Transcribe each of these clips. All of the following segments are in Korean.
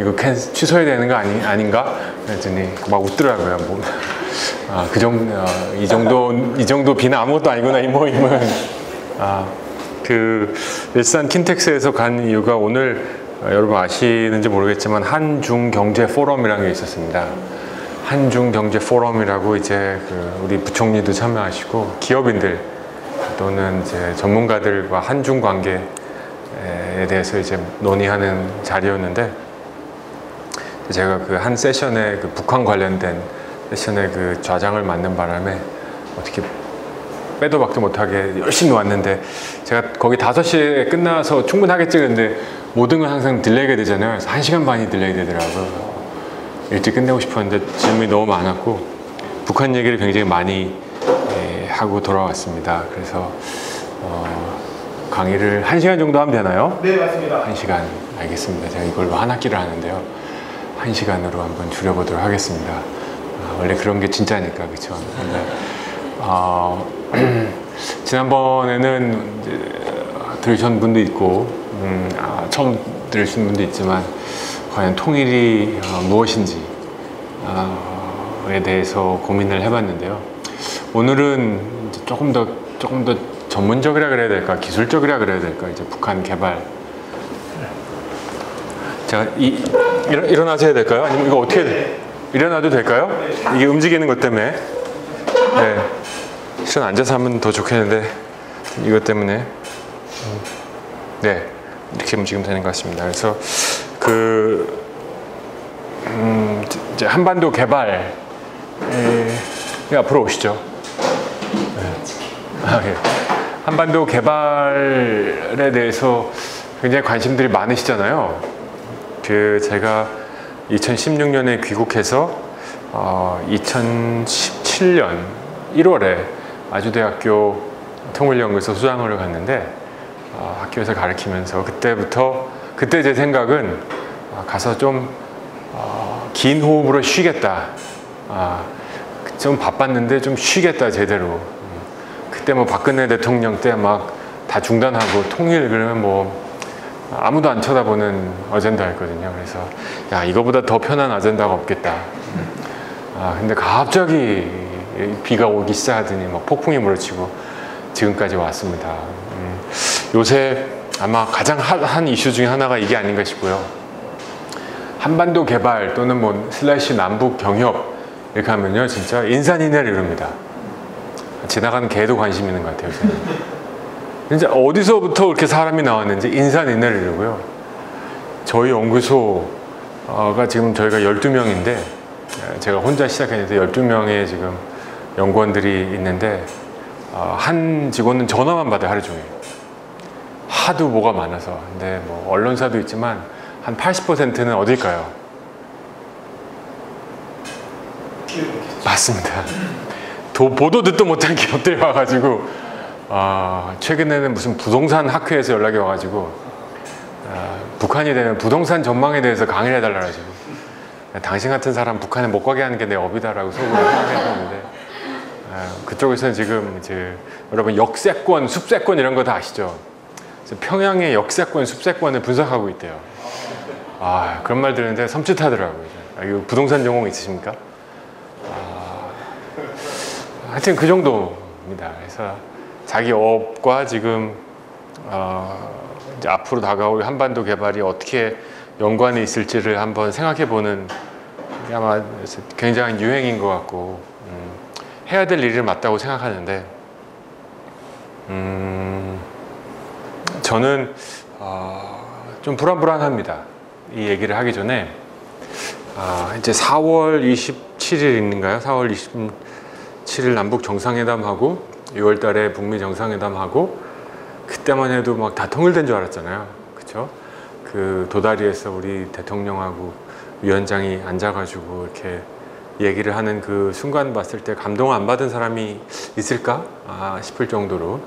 이거 취소해야 되는 거 아닌가? 그랬더니 막 웃더라고요. 뭐, 이 정도 비는 아무것도 아니구나, 이 모임은. 그 일산 킨텍스에서 간 이유가 오늘 여러분 아시는지 모르겠지만 한중경제포럼이라는 게 있었습니다. 한중경제포럼이라고 이제 우리 부총리도 참여하시고 기업인들 또는 이제 전문가들과 한중 관계에 대해서 이제 논의하는 자리였는데 제가 그 한 세션에 북한 관련된 세션에 좌장을 맡는 바람에 어떻게 빼도 박도 못하게 열심히 왔는데 제가 거기 5시에 끝나서 충분하겠지 그랬는데 모든 건 항상 딜레이가 되잖아요. 그래서 1시간 반이 딜레이 되더라고요. 일찍 끝내고 싶었는데 질문이 너무 많았고 북한 얘기를 굉장히 많이 하고 돌아왔습니다. 그래서 강의를 1시간 정도 하면 되나요? 네, 맞습니다. 1시간. 알겠습니다. 제가 이걸로 한 학기를 하는데요. 1시간으로 한번 줄여보도록 하겠습니다. 원래 그런 게 진짜니까, 그렇죠? 지난번에는 이제 들으신 분도 있고 처음 들으신 분도 있지만 과연 통일이 무엇인지에 대해서 고민을 해봤는데요. 오늘은 이제 조금 더 전문적이라 그래야 될까, 기술적이라 그래야 될까, 이제 북한 개발. 제가 일어나셔야 될까요? 아니면 이거 어떻게 일어나도 될까요? 이게 움직이는 것 때문에. 네. 실은 앉아서 하면 더 좋겠는데 이것 때문에 네 이렇게 움직이면 되는 것 같습니다. 그래서 이제 한반도 개발 앞으로 오시죠. 네. 예. 한반도 개발에 대해서 굉장히 관심들이 많으시잖아요. 제가 2016년에 귀국해서 2017년 1월에 아주대학교 통일연구소 수장으로 갔는데 학교에서 가르치면서 그때 제 생각은 가서 좀 긴 호흡으로 쉬겠다. 좀 바빴는데 좀 쉬겠다 제대로. 그때 뭐 박근혜 대통령 때 막 다 중단하고 통일 그러면 뭐 아무도 안 쳐다보는 어젠다였거든요. 그래서 야 이거보다 더 편한 어젠다가 없겠다. 근데 갑자기 비가 오기 시작하더니 막 폭풍이 몰아치고 지금까지 왔습니다. 요새 아마 가장 한 이슈 중에 하나가 이게 아닌가 싶고요. 한반도 개발 또는 뭐 슬래시 남북 경협 이렇게 하면요 진짜 인산인해를 이룹니다. 지나가는 개도 관심 있는 것 같아요. 저는. 진짜 어디서부터 그렇게 사람이 나왔는지 인산인해를 이루고요. 저희 연구소가 지금 저희가 12명인데 제가 혼자 시작했는데 12명의 지금 연구원들이 있는데 한 직원은 전화만 받아요. 하루 종일. 하도 뭐가 많아서. 근데 뭐 언론사도 있지만 한 80%는 어딜까요? 맞습니다. 보도 듣도 못한 기업들이 와가지고 최근에는 무슨 부동산 학회에서 연락이 와가지고 북한이 되면 부동산 전망에 대해서 강의를 해달라고 하시고 당신 같은 사람 북한에 못 가게 하는 게 내 업이다라고 속으로 생각했는데 그쪽에서는 지금 이제 여러분 역세권, 숲세권 이런 거 다 아시죠? 평양의 역세권, 숲세권을 분석하고 있대요. 그런 말 들었는데 섬찟하더라고요. 이거 부동산 전공 있으십니까? 하여튼 그 정도입니다. 그래서 자기 업과 지금 이제 앞으로 다가올 한반도 개발이 어떻게 연관이 있을지를 한번 생각해보는 게 아마 굉장한 유행인 것 같고 해야 될 일이 맞다고 생각하는데 저는 좀 불안합니다. 이 얘기를 하기 전에 이제 4월 27일인가요? 4월 27일 남북 정상회담하고 6월 달에 북미 정상회담하고 그때만 해도 막 다 통일된 줄 알았잖아요. 그쵸? 그 도다리에서 우리 대통령하고 위원장이 앉아가지고 이렇게 얘기를 하는 그 순간 봤을 때 감동 안 받은 사람이 있을까 싶을 정도로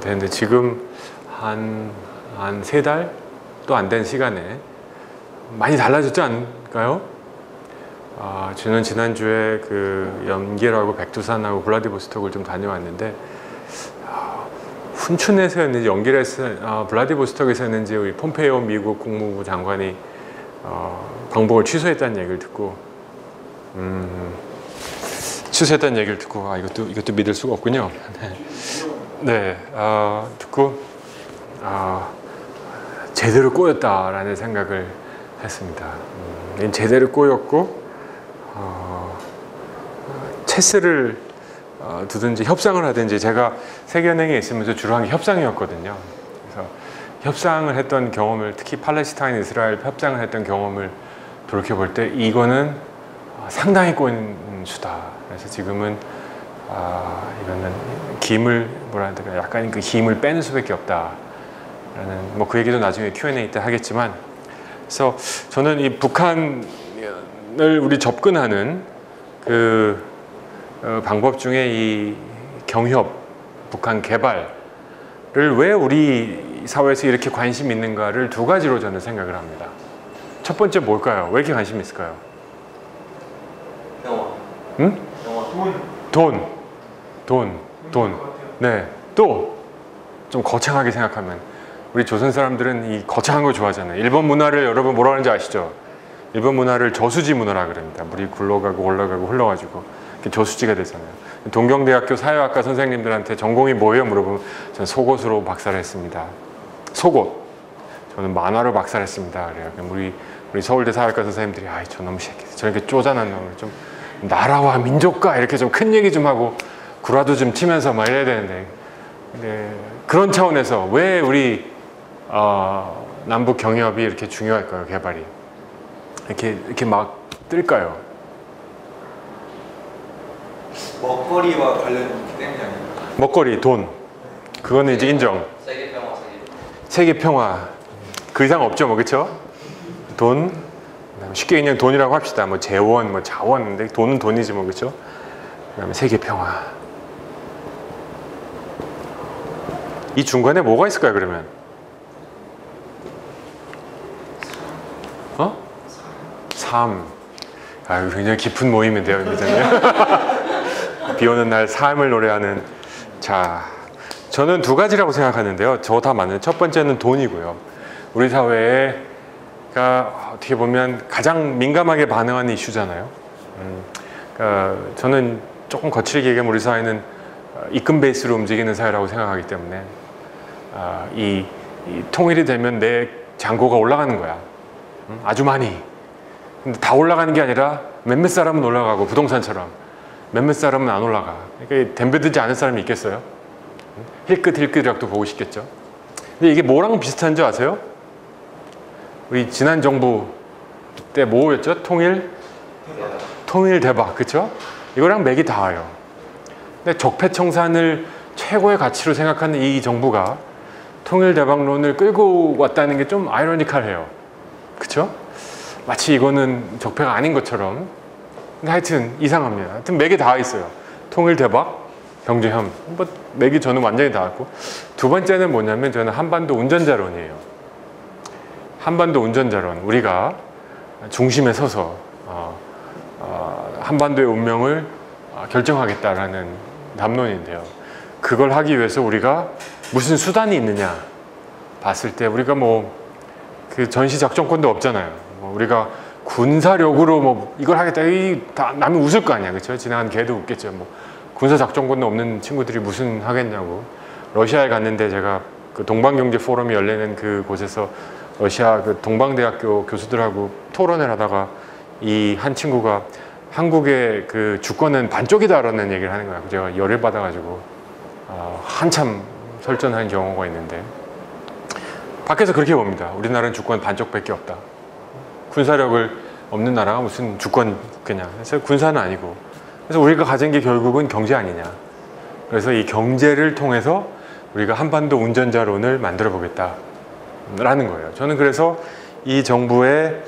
되는데 지금 한 3달도 안 된 시간에 많이 달라졌지 않을까요? 저는 지난주에 그 연길하고 백두산하고 블라디보스톡을 좀 다녀왔는데 훈춘에서였는지 연길에서 블라디보스톡에서였는지 우리 폼페이오 미국 국무부 장관이 광복을 취소했다는 얘기를 듣고 취소했다는 얘기를 듣고 이것도 믿을 수가 없군요. 네, 듣고 제대로 꼬였다라는 생각을 했습니다. 제대로 꼬였고 체스를 두든지 협상을 하든지 제가 세계은행에 있으면서 주로 한 게 협상이었거든요. 그래서 협상을 했던 경험을 특히 팔레스타인 이스라엘 협상을 했던 경험을 돌이켜 볼 때 이거는 상당히 꼬인 수다. 그래서 지금은 이거는 김을 뭐라 해야 되나 약간 그 힘을 빼는 수밖에 없다라는 뭐 그 얘기도 나중에 Q&A 때 하겠지만 그래서 저는 이 북한을 우리 접근하는 그 방법 중에 이 경협, 북한 개발을 왜 우리 사회에서 이렇게 관심 있는가를 두 가지로 저는 생각을 합니다. 첫 번째 뭘까요? 왜 이렇게 관심이 있을까요? 영화. 응? 영화. 돈. 네. 또 좀 거창하게 생각하면 우리 조선 사람들은 이 거창한 거 좋아하잖아요. 일본 문화를 여러분 뭐라 하는지 아시죠? 일본 문화를 저수지 문화라 그럽니다. 물이 굴러가고 올라가고 흘러가지고 저수지가 되잖아요. 동경대학교 사회학과 선생님들한테 전공이 뭐예요? 물어보면 저는 속옷으로 박사를 했습니다. 속옷. 저는 만화로 박사를 했습니다. 그래요. 우리 서울대 사회학과 선생님들이 아이 저놈 새끼 저렇게 쪼잔한 놈을 좀 나라와 민족과 이렇게 좀 큰 얘기 좀 하고 구라도 좀 치면서 막 이래야 되는데 네, 그런 차원에서 왜 우리 남북 경협이 이렇게 중요할까요? 개발이 이렇게 막 뜰까요? 먹거리와 관련이 있기 때문이 아닐까. 먹거리, 돈. 그거는 이제 인정. 세계 평화. 세계 평화. 그 이상 없죠, 뭐 그렇죠? 돈. 쉽게 그냥 돈이라고 합시다. 뭐 재원, 뭐 자원. 근데 돈은 돈이지 뭐 그렇죠? 그다음에 세계 평화. 이 중간에 뭐가 있을까요, 그러면? 삶. 아유, 굉장히 깊은 모임인데요, 이제는. 비 오는 날 삶을 노래하는. 자, 저는 두 가지라고 생각하는데요. 저 다 맞는. 첫 번째는 돈이고요. 우리 사회가 어떻게 보면 가장 민감하게 반응하는 이슈잖아요. 그러니까 저는 조금 거칠게 얘기하면 우리 사회는 입금 베이스로 움직이는 사회라고 생각하기 때문에 이 통일이 되면 내 잔고가 올라가는 거야. 아주 많이. 근데 다 올라가는 게 아니라 몇몇 사람은 올라가고 부동산처럼 몇몇 사람은 안 올라가. 그러니까 덤벼들지 않을 사람이 있겠어요? 힐끗힐끗이라도 보고 싶겠죠. 근데 이게 뭐랑 비슷한 줄 아세요? 우리 지난 정부 때 뭐였죠? 통일 대박, 그렇죠? 이거랑 맥이 닿아요. 근데 적폐청산을 최고의 가치로 생각하는 이 정부가 통일 대박론을 끌고 왔다는 게 좀 아이러니컬해요. 그렇죠? 마치 이거는 적폐가 아닌 것처럼. 근데 하여튼 이상합니다. 하여튼 맥이 닿아 있어요. 통일 대박, 경제협. 뭐 맥이 저는 완전히 닿았고, 두 번째는 뭐냐면 저는 한반도 운전자론이에요. 한반도 운전자론. 우리가 중심에 서서 한반도의 운명을 결정하겠다라는 담론인데요. 그걸 하기 위해서 우리가 무슨 수단이 있느냐 봤을 때 우리가 뭐 그 전시 작전권도 없잖아요. 뭐 우리가 군사력으로 뭐 이걸 하겠다, 다 남이 웃을 거 아니야, 그렇죠? 지나간 개도 웃겠죠. 뭐 군사 작전권도 없는 친구들이 무슨 하겠냐고. 러시아에 갔는데 제가 그 동방경제 포럼이 열리는 그 곳에서 러시아 그 동방대학교 교수들하고 토론을 하다가 이 한 친구가 한국의 그 주권은 반쪽이다라는 얘기를 하는 거야. 제가 열을 받아가지고 한참 설전한 경우가 있는데 밖에서 그렇게 봅니다. 우리나라는 주권 반쪽밖에 없다. 군사력을 없는 나라가 무슨 주권 그냥. 그래서 군사는 아니고. 그래서 우리가 가진 게 결국은 경제 아니냐. 그래서 이 경제를 통해서 우리가 한반도 운전자론을 만들어 보겠다라는 거예요. 저는 그래서 이 정부의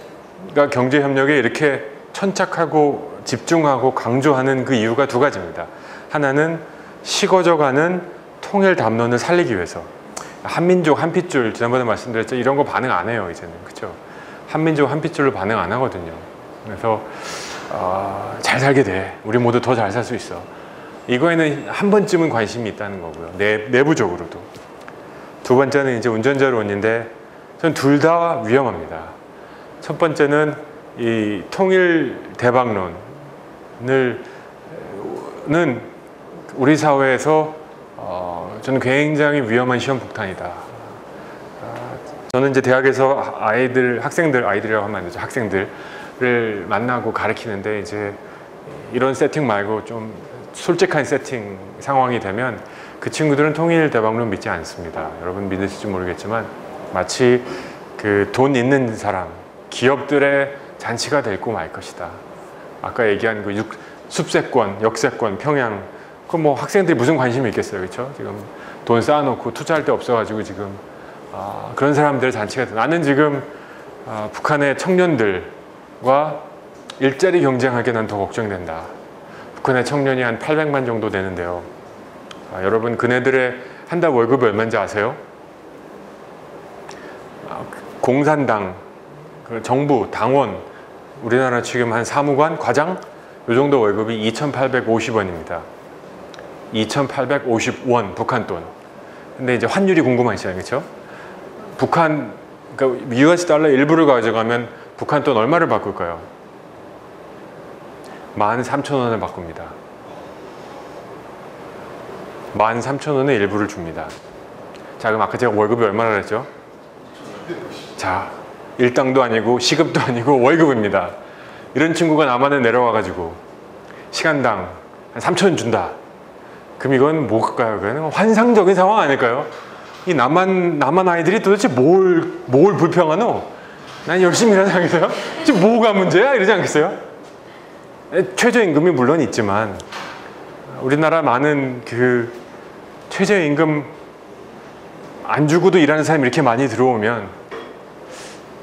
경제협력에 이렇게 천착하고 집중하고 강조하는 그 이유가 두 가지입니다. 하나는 식어져가는 통일 담론을 살리기 위해서. 한민족 한핏줄, 지난번에 말씀드렸죠. 이런 거 반응 안 해요, 이제는. 그렇죠? 한민족 한핏줄로 반응 안 하거든요. 그래서 잘 살게 돼. 우리 모두 더 잘 살 수 있어. 이거에는 한 번쯤은 관심이 있다는 거고요. 내부적으로도. 두 번째는 이제 운전자론인데 저는 둘 다 위험합니다. 첫 번째는 이 통일 대박론을 우리 사회에서 저는 굉장히 위험한 시험 폭탄이다. 저는 이제 대학에서 학생들이라고 하면 안 되죠. 학생들을 만나고 가르치는데 이제 이런 세팅 말고 좀 솔직한 세팅 상황이 되면 그 친구들은 통일 대박론 믿지 않습니다. 여러분 믿으실지 모르겠지만 마치 그 돈 있는 사람, 기업들의 잔치가 될고 말 것이다. 아까 얘기한 그 숲세권, 역세권, 평양, 그 뭐 학생들이 무슨 관심이 있겠어요, 그렇죠? 지금 돈 쌓아놓고 투자할 데 없어가지고 지금 그런 사람들의 잔치가 돼. 나는 지금 북한의 청년들과 일자리 경쟁하게 난 더 걱정된다. 북한의 청년이 한 800만 정도 되는데요. 여러분 그네들의 한 달 월급이 얼마인지 아세요? 공산당, 정부, 당원, 우리나라 지금 한 사무관, 과장 이 정도 월급이 2,850원입니다. 2,850원 북한 돈. 근데 이제 환율이 궁금하시잖아요, 그렇죠? 북한, 그러니까 US 달러 일부를 가져가면 북한 돈 얼마를 바꿀까요? 13,000원을 바꿉니다. 13,000원의 일부를 줍니다. 자, 그럼 아까 제가 월급이 얼마나 그랬죠? 자, 일당도 아니고 시급도 아니고 월급입니다. 이런 친구가 남한에 내려와가지고 시간당 한 3,000원 준다. 그럼 이건 뭘까요? 그건 환상적인 상황 아닐까요? 이 남한 아이들이 도대체 뭘 불평하노? 난 열심히 일하지 않겠어요? 지금 뭐가 문제야? 이러지 않겠어요? 최저임금이 물론 있지만 우리나라 많은 그 최저임금 안 주고도 일하는 사람이 이렇게 많이 들어오면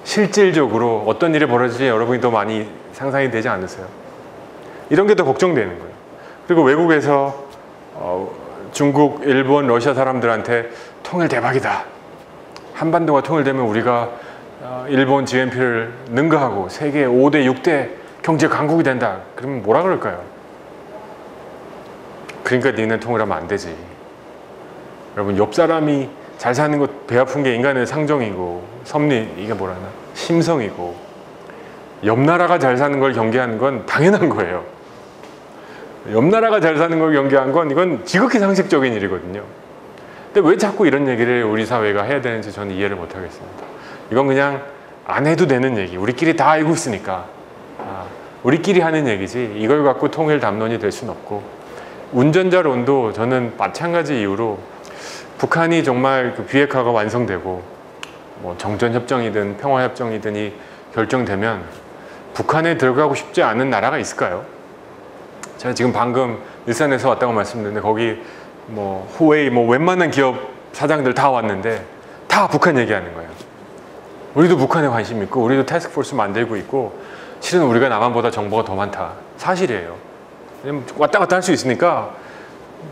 실질적으로 어떤 일이 벌어질지 여러분이 더 많이 상상이 되지 않으세요? 이런 게 더 걱정되는 거예요. 그리고 외국에서 중국, 일본, 러시아 사람들한테 통일 대박이다. 한반도가 통일되면 우리가 일본 GNP를 능가하고 세계 5대, 6대 경제 강국이 된다. 그러면 뭐라 그럴까요? 그러니까 니네 통일하면 안 되지. 여러분 옆 사람이 잘 사는 것 배 아픈 게 인간의 상정이고 섭리, 이게 뭐라나 심성이고 옆 나라가 잘 사는 걸 경계하는 건 당연한 거예요. 옆 나라가 잘 사는 걸 경계한 건 이건 지극히 상식적인 일이거든요. 근데 왜 자꾸 이런 얘기를 우리 사회가 해야 되는지 저는 이해를 못 하겠습니다. 이건 그냥 안 해도 되는 얘기, 우리끼리 다 알고 있으니까 우리끼리 하는 얘기지 이걸 갖고 통일 담론이 될 수는 없고, 운전자론도 저는 마찬가지 이유로 북한이 정말 그 비핵화가 완성되고 뭐 정전협정이든 평화협정이든이 결정되면 북한에 들어가고 싶지 않은 나라가 있을까요? 제가 지금 방금 일산에서 왔다고 말씀드렸는데 거기 뭐 후웨이 뭐 웬만한 기업 사장들 다 왔는데 다 북한 얘기하는 거예요. 우리도 북한에 관심 있고 우리도 태스크포스 만들고 있고 실은 우리가 남한보다 정보가 더 많다. 사실이에요. 왜냐면 왔다 갔다 할 수 있으니까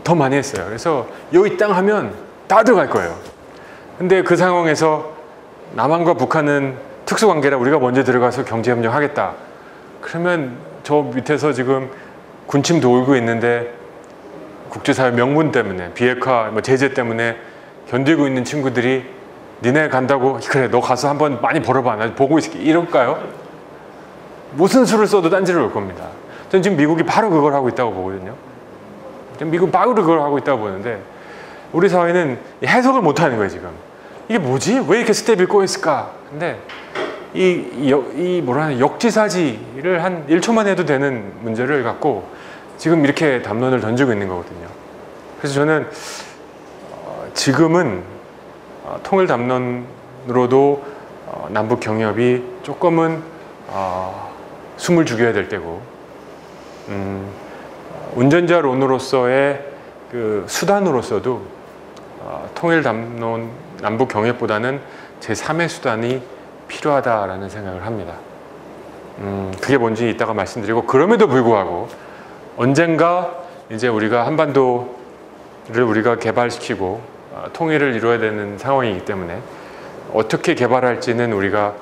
더 많이 했어요. 그래서 여기 땅 하면 다 들어갈 거예요. 근데 그 상황에서 남한과 북한은 특수관계라 우리가 먼저 들어가서 경제협력 하겠다. 그러면 저 밑에서 지금 군침 돌고 있는데 국제사회 명분 때문에 비핵화, 뭐 제재 때문에 견디고 있는 친구들이 니네 간다고 그래 너 가서 한번 많이 벌어봐 나 보고 있을게 이럴까요? 무슨 수를 써도 딴지를 올 겁니다. 저는 지금 미국이 바로 그걸 하고 있다고 보거든요. 지금 미국은 바로 그걸 하고 있다고 보는데 우리 사회는 해석을 못하는 거예요. 지금 이게 뭐지? 왜 이렇게 스텝이 꼬였을까? 근데 이 뭐라 역지사지를 한 1초만 해도 되는 문제를 갖고 지금 이렇게 담론을 던지고 있는 거거든요. 그래서 저는 지금은 통일 담론으로도 남북 경협이 조금은 숨을 죽여야 될 때고, 운전자론으로서의 그 수단으로서도 통일 담론 남북 경협보다는 제3의 수단이 필요하다라는 생각을 합니다. 그게 뭔지 이따가 말씀드리고, 그럼에도 불구하고 언젠가 이제 우리가 한반도를 우리가 개발시키고 통일을 이루어야 되는 상황이기 때문에 어떻게 개발할지는 우리가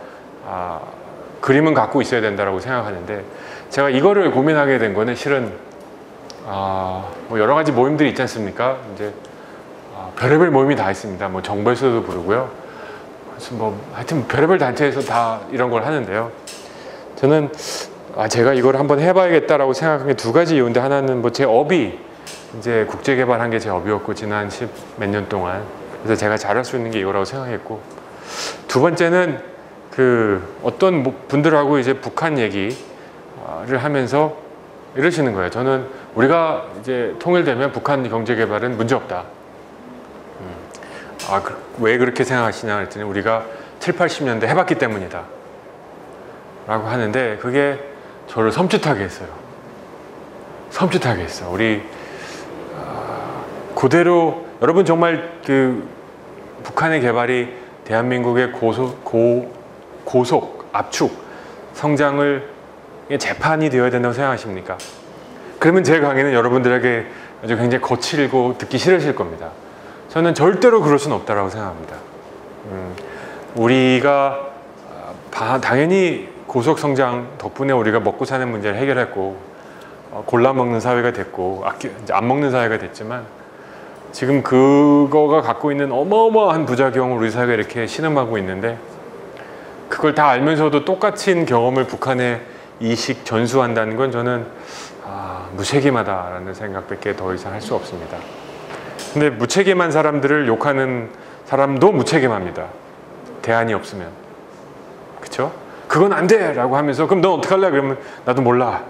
그림은 갖고 있어야 된다고 생각하는데, 제가 이거를 고민하게 된 거는 실은 뭐 여러 가지 모임들이 있지 않습니까? 이제 별의별 모임이 다 있습니다. 뭐 정벌소도 부르고요. 뭐 하여튼 별의별 단체에서 다 이런 걸 하는데요. 저는 제가 이걸 한번 해봐야겠다라고 생각한 게 두 가지 이유인데, 하나는 뭐 제 업이 이제 국제개발한 게 제 업이었고 지난 10 몇 년 동안, 그래서 제가 잘할 수 있는 게 이거라고 생각했고, 두 번째는 그 어떤 분들하고 이제 북한 얘기를 하면서 이러시는 거예요. 저는 우리가 이제 통일되면 북한 경제개발은 문제 없다. 왜 그렇게 생각하시냐 했더니 우리가 7, 80년대 해봤기 때문이다 라고 하는데, 그게 저를 섬찟하게 했어요. 섬찟하게 했어. 우리 그대로 여러분 정말 그 북한의 개발이 대한민국의 고속 압축 성장을 재판이 되어야 된다고 생각하십니까? 그러면 제 강의는 여러분들에게 아주 굉장히 거칠고 듣기 싫으실 겁니다. 저는 절대로 그럴 수는 없다고 생각합니다. 우리가 당연히 고속 성장 덕분에 우리가 먹고 사는 문제를 해결했고, 골라 먹는 사회가 됐고, 이제 안 먹는 사회가 됐지만, 지금 그거가 갖고 있는 어마어마한 부작용을 우리 사회가 이렇게 신음하고 있는데, 그걸 다 알면서도 똑같은 경험을 북한에 이식 전수한다는 건 저는 무책임하다라는 생각밖에 더 이상 할 수 없습니다. 근데 무책임한 사람들을 욕하는 사람도 무책임합니다. 대안이 없으면. 그쵸? 그건 안 돼! 라고 하면서, 그럼 넌 어떡할래? 그러면 나도 몰라.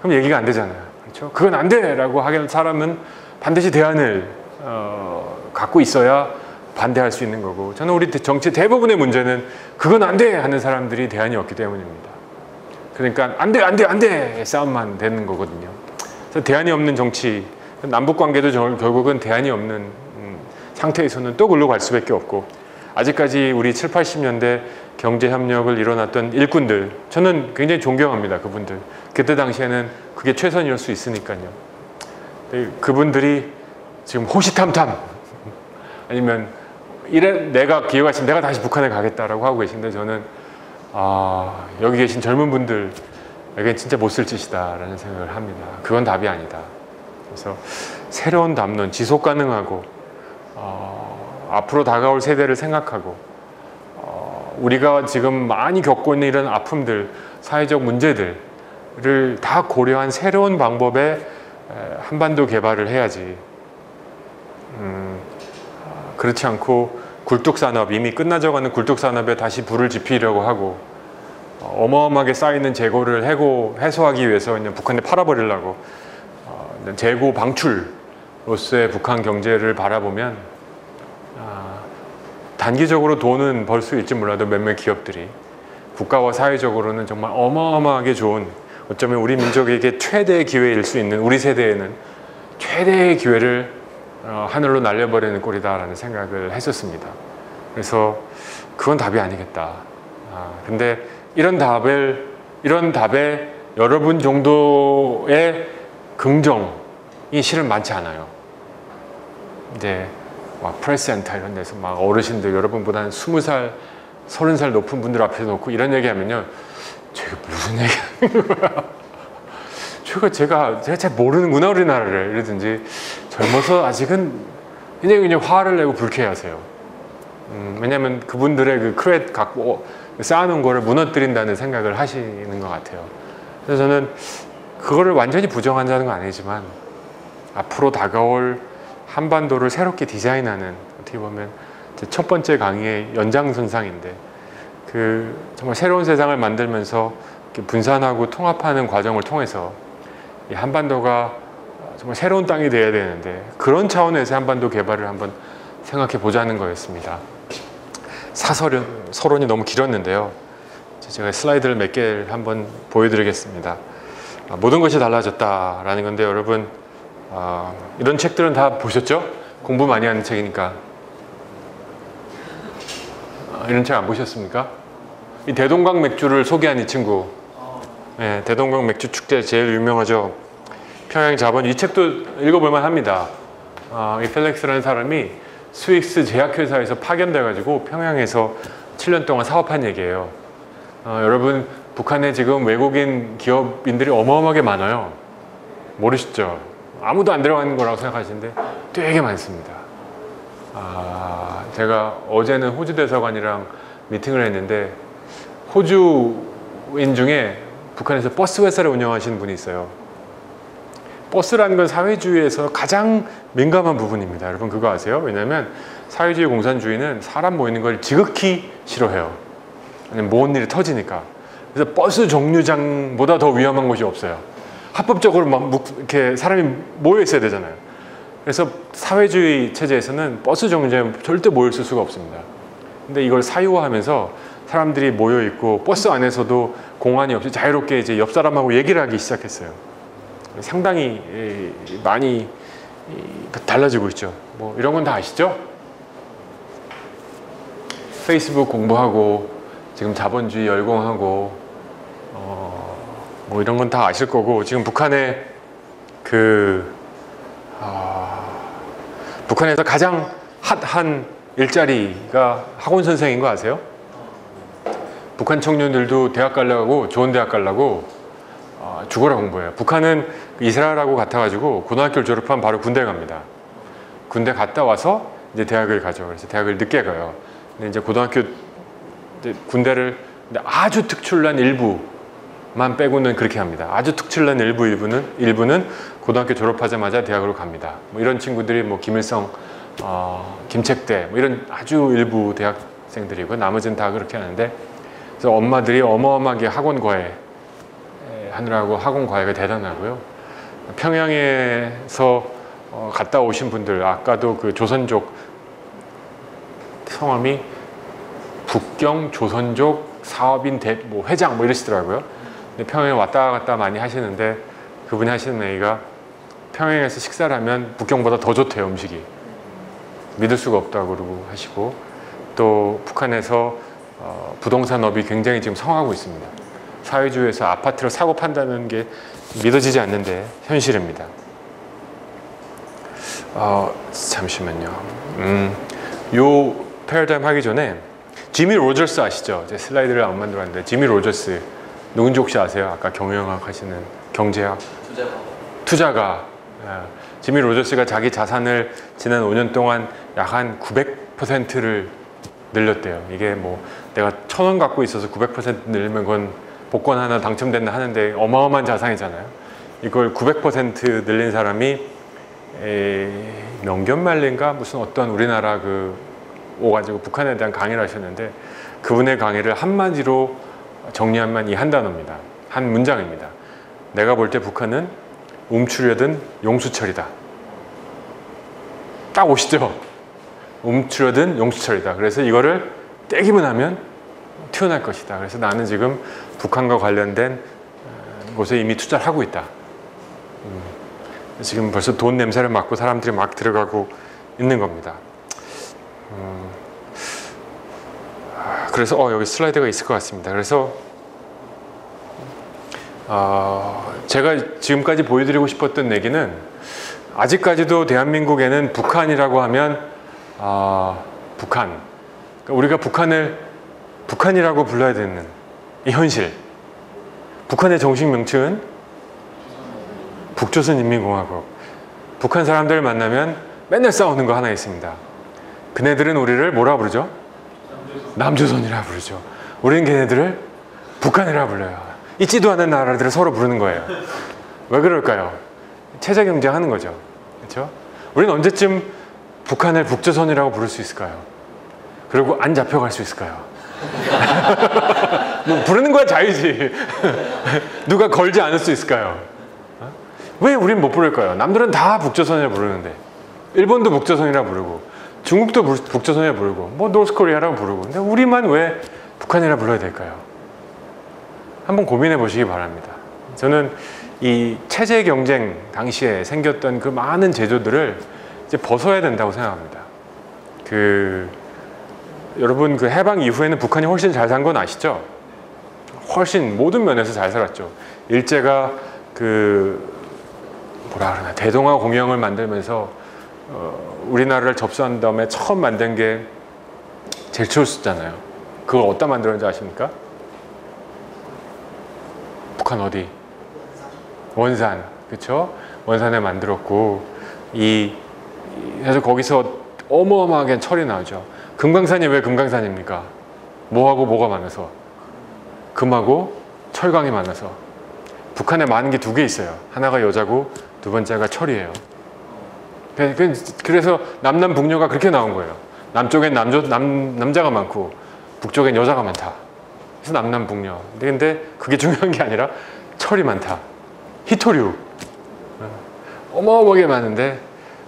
그럼 얘기가 안 되잖아요. 그렇죠? 그건 안 돼! 라고 하는 사람은 반드시 대안을 갖고 있어야 반대할 수 있는 거고, 저는 우리 정치 대부분의 문제는 그건 안 돼! 하는 사람들이 대안이 없기 때문입니다. 그러니까 안 돼! 안 돼! 안 돼! 싸움만 되는 거거든요. 그래서 대안이 없는 정치, 남북관계도 결국은 대안이 없는 상태에서는 또 글로 갈 수밖에 없고, 아직까지 우리 7, 80년대 경제협력을 이뤄놨던 일꾼들, 저는 굉장히 존경합니다. 그분들. 그때 당시에는 그게 최선이었을 수 있으니까요. 그분들이 지금 호시탐탐 아니면 내가 기회가 있으면 내가 다시 북한에 가겠다라고 하고 계신데, 저는 여기 계신 젊은 분들에게 진짜 못 쓸 짓이다라는 생각을 합니다. 그건 답이 아니다. 그래서 새로운 담론, 지속 가능하고 앞으로 다가올 세대를 생각하고, 우리가 지금 많이 겪고 있는 이런 아픔들, 사회적 문제들을 다 고려한 새로운 방법의 한반도 개발을 해야지, 그렇지 않고 굴뚝산업, 이미 끝나져가는 굴뚝산업에 다시 불을 지피려고 하고, 어마어마하게 쌓이는 재고를 해소하기 위해서 그냥 북한에 팔아버리려고 재고 방출로서의 북한 경제를 바라보면, 단기적으로 돈은 벌 수 있지 몰라도 몇몇 기업들이 국가와 사회적으로는 정말 어마어마하게 좋은, 어쩌면 우리 민족에게 최대의 기회일 수 있는, 우리 세대에는 최대의 기회를 하늘로 날려버리는 꼴이다라는 생각을 했었습니다. 그래서 그건 답이 아니겠다. 근데 이런 답에 여러분 정도의 긍정이 실은 많지 않아요. 이제 프레스센터 이런 데서 막 어르신들, 여러분보다는 20살, 30살 높은 분들 앞에 놓고 이런 얘기하면요, 제가 무슨 얘기하는 거야? 제가 잘 모르는구나 우리나라를, 이러든지, 젊어서 아직은 그냥 화를 내고 불쾌해하세요. 왜냐하면 그분들의 그 크레딧 갖고 쌓아놓은 거를 무너뜨린다는 생각을 하시는 것 같아요. 그래서 저는 그거를 완전히 부정한다는 건 아니지만, 앞으로 다가올 한반도를 새롭게 디자인하는, 어떻게 보면 첫 번째 강의의 연장선상인데, 정말 새로운 세상을 만들면서 분산하고 통합하는 과정을 통해서 이 한반도가 정말 새로운 땅이 돼야 되는데, 그런 차원에서 한반도 개발을 한번 생각해 보자는 거였습니다. 서론이 너무 길었는데요. 제가 슬라이드를 몇 개를 한번 보여드리겠습니다. 모든 것이 달라졌다라는 건데, 여러분 이런 책들은 다 보셨죠? 공부 많이 하는 책이니까. 이런 책 안 보셨습니까? 이 대동강 맥주를 소개한 이 친구. 네, 대동강 맥주 축제 제일 유명하죠. 평양 자본. 이 책도 읽어볼만 합니다. 이 펠렉스라는 사람이 스위스 제약회사에서 파견돼 가지고 평양에서 7년 동안 사업한 얘기예요. 여러분, 북한에 지금 외국인 기업인들이 어마어마하게 많아요. 모르시죠? 아무도 안 들어가는 거라고 생각하시는데 되게 많습니다. 제가 어제는 호주 대사관이랑 미팅을 했는데 호주인 중에 북한에서 버스 회사를 운영하시는 분이 있어요. 버스라는 건 사회주의에서 가장 민감한 부분입니다. 여러분 그거 아세요? 왜냐하면 사회주의 공산주의는 사람 모이는 걸 지극히 싫어해요. 왜냐면 모은 일이 터지니까. 그래서 버스 정류장보다 더 위험한 곳이 없어요. 합법적으로 막 이렇게 사람이 모여 있어야 되잖아요. 그래서 사회주의 체제에서는 버스 정류장에 절대 모여 있을 수가 없습니다. 근데 이걸 사유화하면서 사람들이 모여 있고 버스 안에서도 공안이 없이 자유롭게 이제 옆 사람하고 얘기를 하기 시작했어요. 상당히 많이 달라지고 있죠. 뭐 이런 건 다 아시죠? 페이스북 공부하고 지금 자본주의 열공하고 뭐 이런 건 다 아실 거고 지금 북한의 북한에서 가장 핫한 일자리가 학원 선생인 거 아세요? 북한 청년들도 대학 가려고 좋은 대학 가려고 죽어라 공부해요. 북한은 이스라엘하고 같아가지고 고등학교를 졸업하면 바로 군대 갑니다. 군대 갔다 와서 이제 대학을 가죠. 그래서 대학을 늦게 가요. 근데 이제 고등학교 군대를 아주 특출난 일부만 빼고는 그렇게 합니다. 아주 특출난 일부는 고등학교 졸업하자마자 대학으로 갑니다. 뭐 이런 친구들이 뭐 김일성, 김책대 뭐 이런 아주 일부 대학생들이고 나머지는 다 그렇게 하는데 그래서 엄마들이 어마어마하게 학원 과외 하느라고 학원 과외가 대단하고요. 평양에서 갔다 오신 분들 아까도 그 조선족 성함이 북경 조선족 사업인 뭐 회장 뭐 이러시더라고요. 근데 평양에 왔다 갔다 많이 하시는데 그분이 하시는 얘기가 평양에서 식사를 하면 북경보다 더 좋대요. 음식이 믿을 수가 없다고 그러고 하시고 또 북한에서 부동산업이 굉장히 지금 성하고 있습니다. 사회주의에서 아파트를 사고 판다는 게 믿어지지 않는데 현실입니다. 잠시만요. 요 패러다임 하기 전에 지미 로저스 아시죠? 제 슬라이드를 안 만들었는데 지미 로저스 누군지 혹시 아세요? 아까 경영학 하시는 경제학 투자가 지미 로저스가 자기 자산을 지난 5년 동안 약 한 900%를 늘렸대요. 이게 뭐 내가 1,000원 갖고 있어서 900% 늘리면 그건 복권 하나 당첨된다 하는데 어마어마한 자산이잖아요. 이걸 900% 늘린 사람이 명견말린가 무슨 어떤 우리나라 오가지고 북한에 대한 강의를 하셨는데 그분의 강의를 한마디로 정리하면 이 한 단어입니다. 한 문장입니다. 내가 볼 때 북한은 움츠려든 용수철이다. 딱 오시죠? 움츠려든 용수철이다. 그래서 이거를 떼기만 하면 튀어날 것이다. 그래서 나는 지금 북한과 관련된 곳에 이미 투자를 하고 있다. 지금 벌써 돈 냄새를 맡고 사람들이 막 들어가고 있는 겁니다. 그래서 여기 슬라이드가 있을 것 같습니다. 그래서 제가 지금까지 보여드리고 싶었던 얘기는 아직까지도 대한민국에는 북한이라고 하면 북한 그러니까 우리가 북한을 북한이라고 불러야 되는 이 현실. 북한의 정식 명칭은 북조선인민공화국. 북한 사람들 만나면 맨날 싸우는 거 하나 있습니다. 그네들은 우리를 뭐라 부르죠? 남조선이라 부르죠. 우리는 걔네들을 북한이라 불러요. 있지도 않은 나라들을 서로 부르는 거예요. 왜 그럴까요? 체제 경쟁하는 거죠. 그렇죠? 우리는 언제쯤 북한을 북조선이라고 부를 수 있을까요? 그리고 안 잡혀갈 수 있을까요? 뭐 부르는 거야 자유지. 누가 걸지 않을 수 있을까요? 왜 우린 못 부를까요? 남들은 다 북조선이라 부르는데 일본도 북조선이라 부르고 중국도 북조선이라 부르고 뭐 노스코리아라고 부르고 근데 우리만 왜 북한이라 불러야 될까요? 한번 고민해 보시기 바랍니다. 저는 이 체제 경쟁 당시에 생겼던 그 많은 제도들을 이제 벗어야 된다고 생각합니다. 여러분 그 해방 이후에는 북한이 훨씬 잘 산 건 아시죠? 훨씬 모든 면에서 잘 살았죠. 일제가 뭐라 그러나 대동아 공영을 만들면서 우리나라를 접수한 다음에 처음 만든 게 제철소잖아요. 그걸 어디다 만들었는지 아십니까? 북한 어디? 원산, 그렇죠? 원산에 만들었고 그래서 거기서 어마어마하게 철이 나오죠. 금강산이 왜 금강산입니까? 뭐하고 뭐가 많아서? 금하고 철강이 많아서. 북한에 많은 게 두 개 있어요. 하나가 여자고 두 번째가 철이에요. 그래서 남남북녀가 그렇게 나온 거예요. 남쪽엔 남자가 많고 북쪽엔 여자가 많다. 그래서 남남북녀. 근데 그게 중요한 게 아니라 철이 많다. 희토류. 어마어마하게 많은데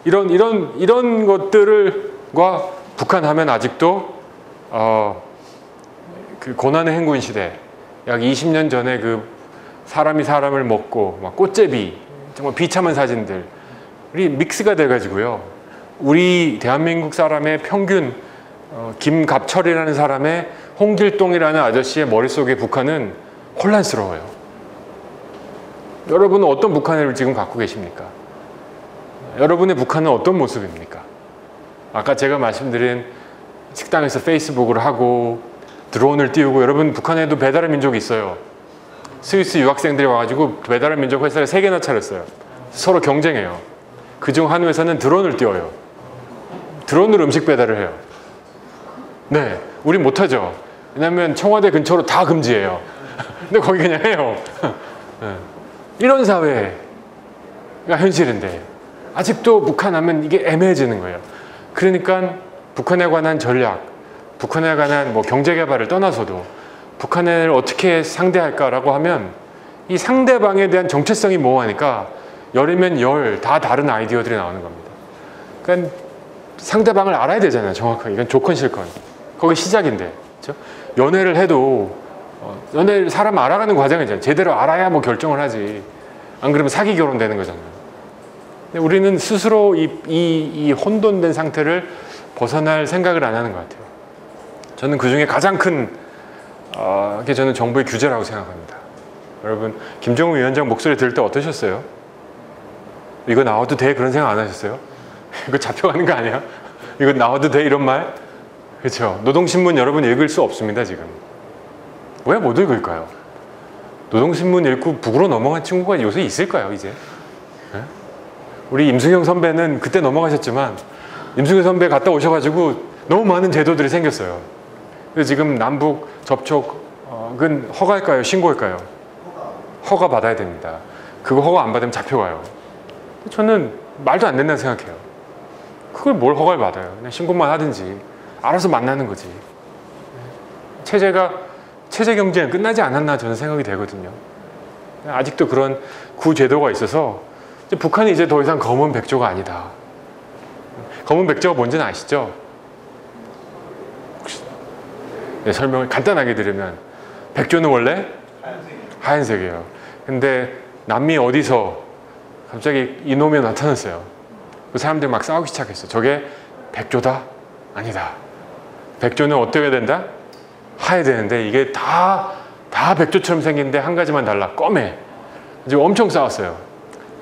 이런 것들과 북한 하면 아직도 그 고난의 행군 시대, 약 20년 전에 그 사람이 사람을 먹고 막 꽃제비, 정말 비참한 사진들이 믹스가 돼가지고요. 우리 대한민국 사람의 평균 김갑철이라는 사람의 홍길동이라는 아저씨의 머릿속에 북한은 혼란스러워요. 여러분은 어떤 북한을 지금 갖고 계십니까? 여러분의 북한은 어떤 모습입니까? 아까 제가 말씀드린 식당에서 페이스북을 하고 드론을 띄우고, 여러분 북한에도 배달의 민족이 있어요. 스위스 유학생들이 와가지고 배달의 민족 회사를 3개나 차렸어요. 서로 경쟁해요. 그중 한 회사는 드론을 띄워요. 드론으로 음식 배달을 해요. 네, 우린 못하죠. 왜냐면 청와대 근처로 다 금지해요. 근데 거기 그냥 해요. 이런 사회가 현실인데 아직도 북한 하면 이게 애매해지는 거예요. 그러니까 북한에 관한 전략, 북한에 관한 뭐 경제 개발을 떠나서도 북한을 어떻게 상대할까라고 하면 이 상대방에 대한 정체성이 모호하니까 열이면 열 다 다른 아이디어들이 나오는 겁니다. 그러니까 상대방을 알아야 되잖아요. 정확하게. 이건 좋건 싫건. 거기 시작인데. 그렇죠? 연애를 해도 연애를 사람 알아가는 과정이잖아요. 제대로 알아야 뭐 결정을 하지. 안 그러면 사기 결혼 되는 거잖아요. 근데 우리는 스스로 이 혼돈된 상태를 벗어날 생각을 안 하는 것 같아요. 저는 그 중에 가장 큰 게 저는 정부의 규제라고 생각합니다. 여러분, 김정은 위원장 목소리 들을 때 어떠셨어요? 이거 나와도 돼? 그런 생각 안 하셨어요? 이거 잡혀가는 거 아니야? 이거 나와도 돼? 이런 말? 그렇죠. 노동신문 여러분 읽을 수 없습니다, 지금. 왜 못 읽을까요? 노동신문 읽고 북으로 넘어간 친구가 요새 있을까요, 이제? 네? 우리 임승영 선배는 그때 넘어가셨지만 임승영 선배 갔다 오셔가지고 너무 많은 제도들이 생겼어요. 그래서 지금 남북 접촉은 허가일까요? 신고일까요? 허가 받아야 됩니다. 그거 허가 안 받으면 잡혀가요. 저는 말도 안 된다고 생각해요. 그걸 뭘 허가를 받아요? 그냥 신고만 하든지 알아서 만나는 거지. 체제 경쟁은 끝나지 않았나 저는 생각이 되거든요. 아직도 그런 구제도가 있어서 이제 북한이 이제 더 이상 검은 백조가 아니다. 검은 백조가 뭔지는 아시죠? 네, 설명을 간단하게 드리면 백조는 원래 하얀색이에요. 근데 남미 어디서 갑자기 이놈이 나타났어요. 그 사람들이 막 싸우기 시작했어. 저게 백조다? 아니다. 백조는 어떻게 된다? 하얘야 되는데 이게 다 백조처럼 생긴데 한 가지만 달라. 검해. 그래서 엄청 싸웠어요.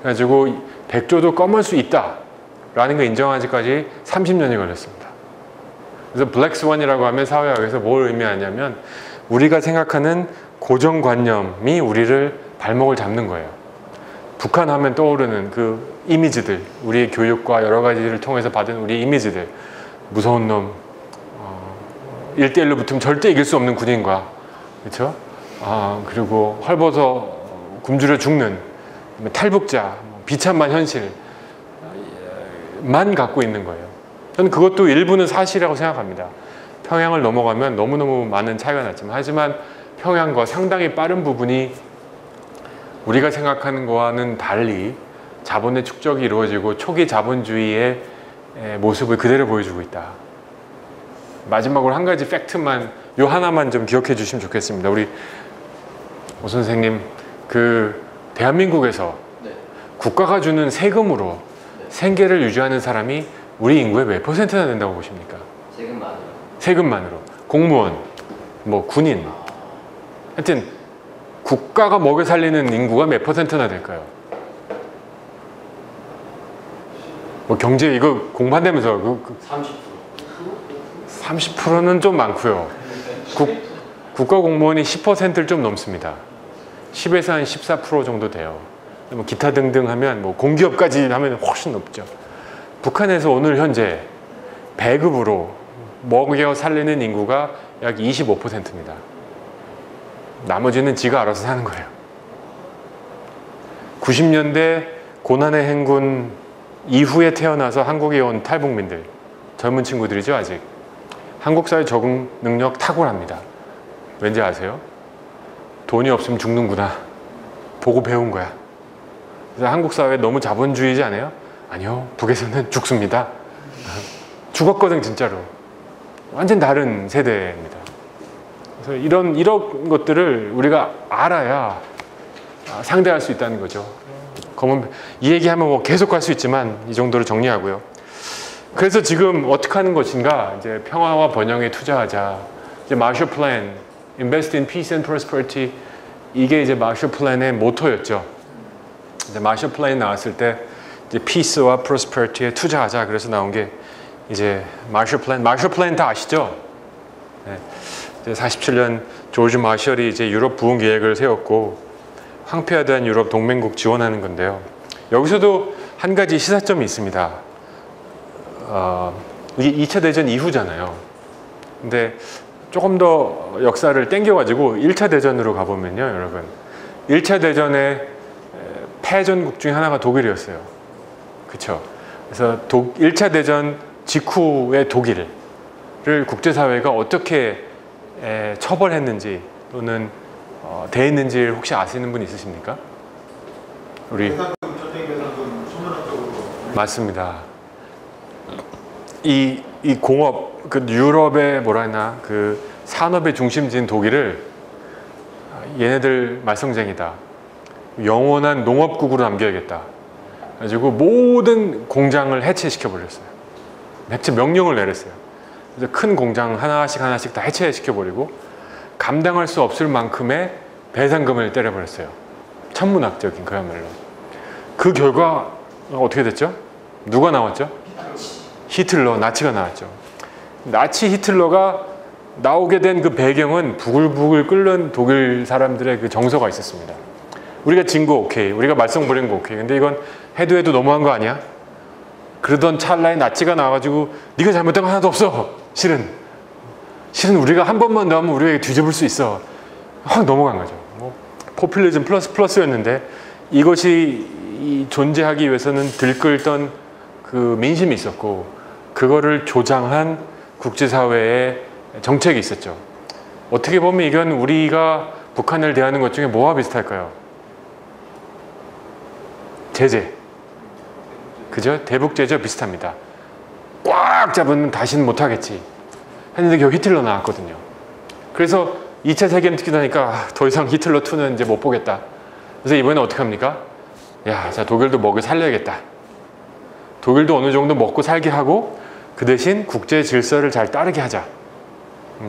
그래가지고 백조도 검을 수 있다 라는 거 인정하기까지 30년이 걸렸습니다. 그래서 블랙스완이라고 하면 사회학에서 뭘 의미하냐면 우리가 생각하는 고정관념이 우리를 발목을 잡는 거예요. 북한 하면 떠오르는 그 이미지들, 우리의 교육과 여러 가지를 통해서 받은 우리 이미지들, 무서운 놈, 1대1로 붙으면 절대 이길 수 없는 군인과, 그렇죠? 그리고 헐벗어 굶주려 죽는 탈북자, 비참한 현실만 갖고 있는 거예요. 저는 그것도 일부는 사실이라고 생각합니다. 평양을 넘어가면 너무너무 많은 차이가 났지만, 하지만 평양과 상당히 빠른 부분이 우리가 생각하는 거와는 달리 자본의 축적이 이루어지고 초기 자본주의의 모습을 그대로 보여주고 있다. 마지막으로 한 가지 팩트만, 요 하나만 좀 기억해 주시면 좋겠습니다. 우리 오 선생님, 그 대한민국에서 국가가 주는 세금으로 생계를 유지하는 사람이 우리 인구의 몇 %나 된다고 보십니까? 세금만으로. 세금만으로. 공무원, 뭐 군인, 하여튼 국가가 먹여 살리는 인구가 몇 %나 될까요? 뭐 경제 이거 공부한다면서 30%는 좀 많고요. 국가 공무원이 10%를 좀 넘습니다. 10에서 한 14% 정도 돼요. 뭐 기타 등등 하면 뭐 공기업까지 하면 훨씬 높죠. 북한에서 오늘 현재 배급으로 먹여 살리는 인구가 약 25%입니다. 나머지는 지가 알아서 사는 거예요. 90년대 고난의 행군 이후에 태어나서 한국에 온 탈북민들, 젊은 친구들이죠. 아직 한국 사회 적응 능력 탁월합니다. 왠지 아세요? 돈이 없으면 죽는구나 보고 배운 거야. 그래서 한국 사회 너무 자본주의지 않아요? 아니요, 북에서는 죽습니다. 죽었거든 진짜로. 완전 다른 세대입니다. 그래서 이런 것들을 우리가 알아야 상대할 수 있다는 거죠. 이 얘기하면 뭐 계속 할 수 있지만 이 정도로 정리하고요. 그래서 지금 어떻게 하는 것인가? 이제 평화와 번영에 투자하자. 이제 마셜 플랜, Invest in Peace and Prosperity, 이게 이제 마셜 플랜의 모토였죠. 이제 마셜 플랜 나왔을 때 이제 Peace와 Prosperity에 투자하자. 그래서 나온 게 이제 마셜 플랜 다 아시죠? 네. 이제 47년 조지 마셜이 이제 유럽 부흥 계획을 세웠고 황폐화된 유럽 동맹국 지원하는 건데요. 여기서도 한 가지 시사점이 있습니다. 이게 2차 대전 이후잖아요. 근데 조금 더 역사를 땡겨가지고 1차 대전으로 가보면요, 여러분. 1차 대전의 패전국 중에 하나가 독일이었어요. 그쵸? 그래서 1차 대전 직후의 독일을 국제사회가 어떻게 처벌했는지 또는 대했는지 혹시 아시는 분 있으십니까? 우리 맞습니다. 이 공업, 그 유럽의 뭐라 하나 그 산업의 중심지인 독일을 얘네들 말썽쟁이다, 영원한 농업국으로 남겨야겠다 가지고 모든 공장을 해체시켜 버렸어요. 해체 명령을 내렸어요. 그래서 큰 공장 하나씩 다 해체시켜 버리고 감당할 수 없을 만큼의 배상금을 때려버렸어요. 천문학적인 그야말로. 그 결과 어떻게 됐죠? 누가 나왔죠? 히틀러, 나치가 나왔죠. 나치 히틀러가 나오게 된 그 배경은 부글부글 끓는 독일 사람들의 그 정서가 있었습니다. 우리가 진 거 오케이, 우리가 말썽 부린 거 오케이, 근데 이건 해도 너무한 거 아니야? 그러던 찰나에 나치가 나와가지고 네가 잘못된 거 하나도 없어. 실은 우리가 한 번만 더 하면 우리가 뒤집을 수 있어. 확 넘어간 거죠. 뭐 포퓰리즘 플러스였는데 이것이 존재하기 위해서는 들끓던 그 민심이 있었고 그거를 조장한 국제사회의 정책이 있었죠. 어떻게 보면 이건 우리가 북한을 대하는 것 중에 뭐와 비슷할까요? 제재. 그죠? 대북 제재 비슷합니다. 꽉 잡으면 다시는 못하겠지 했는데 겨우 히틀러 나왔거든요. 그래서 2차 세계는 특히나니까 더 이상 히틀러 2는 이제 못 보겠다. 그래서 이번에 어떻게 합니까? 자, 독일도 먹여 살려야겠다. 독일도 어느 정도 먹고 살게 하고 그 대신 국제 질서를 잘 따르게 하자.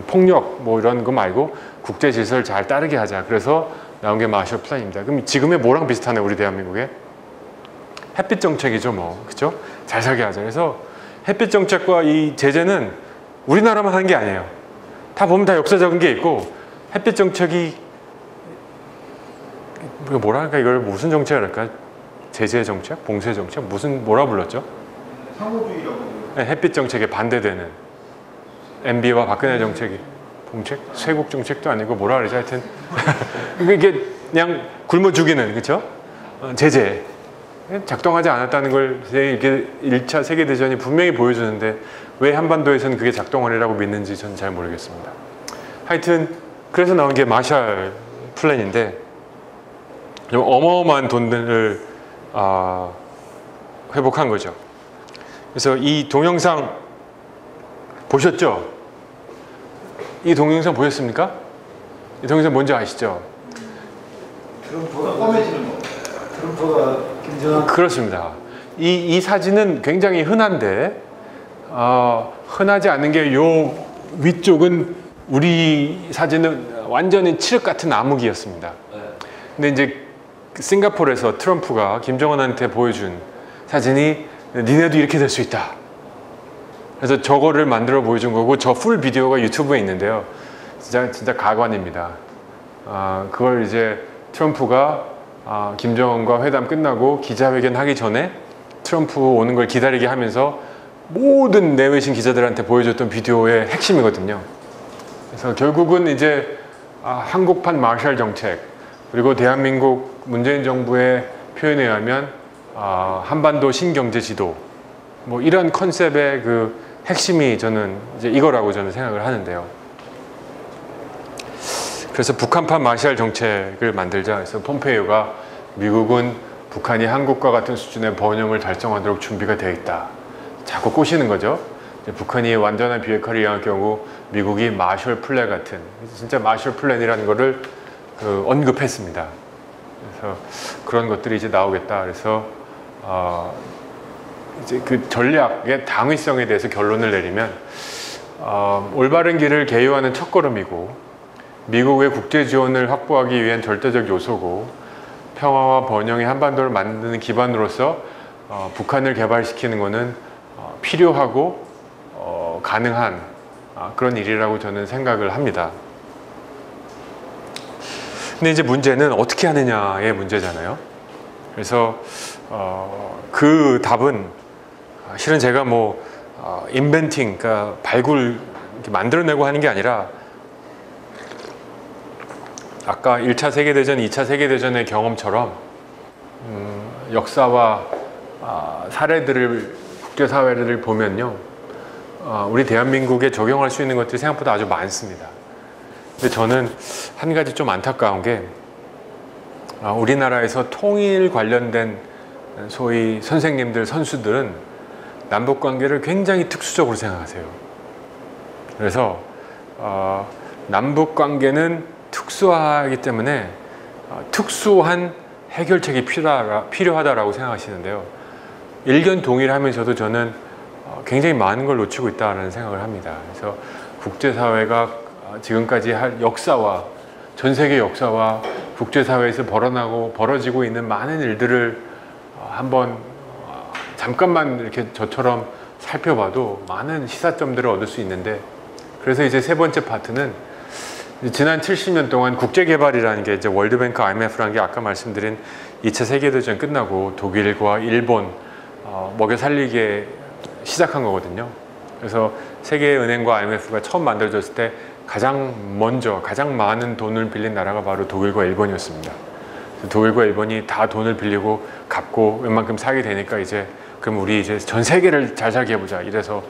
폭력 뭐 이런 거 말고 국제 질서를 잘 따르게 하자. 그래서 나온 게 마셜 플랜입니다. 그럼 지금의 뭐랑 비슷하네, 우리 대한민국에? 햇빛 정책이죠, 뭐. 그죠? 잘 살게 하자. 그래서 햇빛 정책과 이 제재는 우리나라만 하는 게 아니에요. 다 보면 다 역사적인 게 있고, 햇빛 정책이 뭐랄까, 이걸 무슨 정책을 할까? 제재 정책? 봉쇄 정책? 뭐라 불렀죠? 상호주의라고. 네, 햇빛 정책에 반대되는 MB와 박근혜 정책이 봉책? 쇄국 정책도 아니고 뭐라 그러지? 하여튼 이게 그냥 굶어 죽이는, 그렇죠? 제재. 작동하지 않았다는 걸 이렇게 1차 세계대전이 분명히 보여주는데 왜 한반도에서는 그게 작동하리라고 믿는지 저는 잘 모르겠습니다. 하여튼 그래서 나온 게 마셜 플랜인데 좀 어마어마한 돈들을 회복한 거죠. 그래서 이 동영상 보셨죠? 이 동영상 보셨습니까? 이 동영상 뭔지 아시죠? 트럼프가 검해지는 거. 트럼프가 김정은. 그렇습니다. 이 사진은 굉장히 흔한데 흔하지 않은 게 요 위쪽은 우리 사진은 완전히 칠흑 같은 암흑이었습니다. 근데 이제 싱가포르에서 트럼프가 김정은한테 보여준 사진이 니네도 이렇게 될 수 있다. 그래서 저거를 만들어 보여준 거고 저 풀 비디오가 유튜브에 있는데요. 진짜 가관입니다. 그걸 이제 트럼프가 김정은과 회담 끝나고 기자회견 하기 전에 트럼프 오는 걸 기다리게 하면서 모든 내외신 기자들한테 보여줬던 비디오의 핵심이거든요. 그래서 결국은 이제 한국판 마셜 정책, 그리고 대한민국 문재인 정부의 표현에 의하면 한반도 신경제 지도, 뭐 이런 컨셉의 그 핵심이 저는 이제 이거라고 저는 생각을 하는데요. 그래서 북한판 마셜 정책을 만들자 해서 폼페이오가 미국은 북한이 한국과 같은 수준의 번영을 달성하도록 준비가 되어 있다, 자꾸 꼬시는 거죠. 북한이 완전한 비핵화를 이행할 경우 미국이 마셜 플랜 같은, 진짜 마셜 플랜이라는 거를 언급했습니다. 그래서 그런 것들이 이제 나오겠다. 그래서 이제 그 전략의 당위성에 대해서 결론을 내리면 올바른 길을 개요하는 첫걸음이고 미국의 국제 지원을 확보하기 위한 절대적 요소고 평화와 번영의 한반도를 만드는 기반으로서 북한을 개발시키는 것은 필요하고 가능한 그런 일이라고 저는 생각을 합니다. 근데 이제 문제는 어떻게 하느냐의 문제잖아요. 그래서 그 답은 실은 제가 뭐 인벤팅, 그러니까 발굴 이렇게 만들어내고 하는 게 아니라 아까 1차 세계대전, 2차 세계대전의 경험처럼 역사와 사례들을, 국제사회를 보면요, 우리 대한민국에 적용할 수 있는 것들이 생각보다 아주 많습니다. 근데 저는 한 가지 좀 안타까운 게 우리나라에서 통일 관련된 소위 선생님들, 선수들은 남북관계를 굉장히 특수적으로 생각하세요. 그래서 남북관계는 특수하기 때문에 특수한 해결책이 필요하다라고 생각하시는데요. 일견 동일하면서도 저는 굉장히 많은 걸 놓치고 있다는 생각을 합니다. 그래서 국제사회가 지금까지 할 역사와, 전 세계 역사와 국제사회에서 벌어지고 있는 많은 일들을 한번 잠깐만 이렇게 저처럼 살펴봐도 많은 시사점들을 얻을 수 있는데, 그래서 이제 세 번째 파트는 지난 70년 동안 국제개발이라는 게 이제 월드뱅크, IMF라는 게 아까 말씀드린 2차 세계대전 끝나고 독일과 일본 먹여 살리게 시작한 거거든요. 그래서 세계은행과 IMF가 처음 만들어졌을 때 가장 많은 돈을 빌린 나라가 바로 독일과 일본이었습니다. 독일과 일본이 다 돈을 빌리고 갚고 웬만큼 사게 되니까 이제 그럼 우리 이제 전 세계를 잘 살게 해보자, 이래서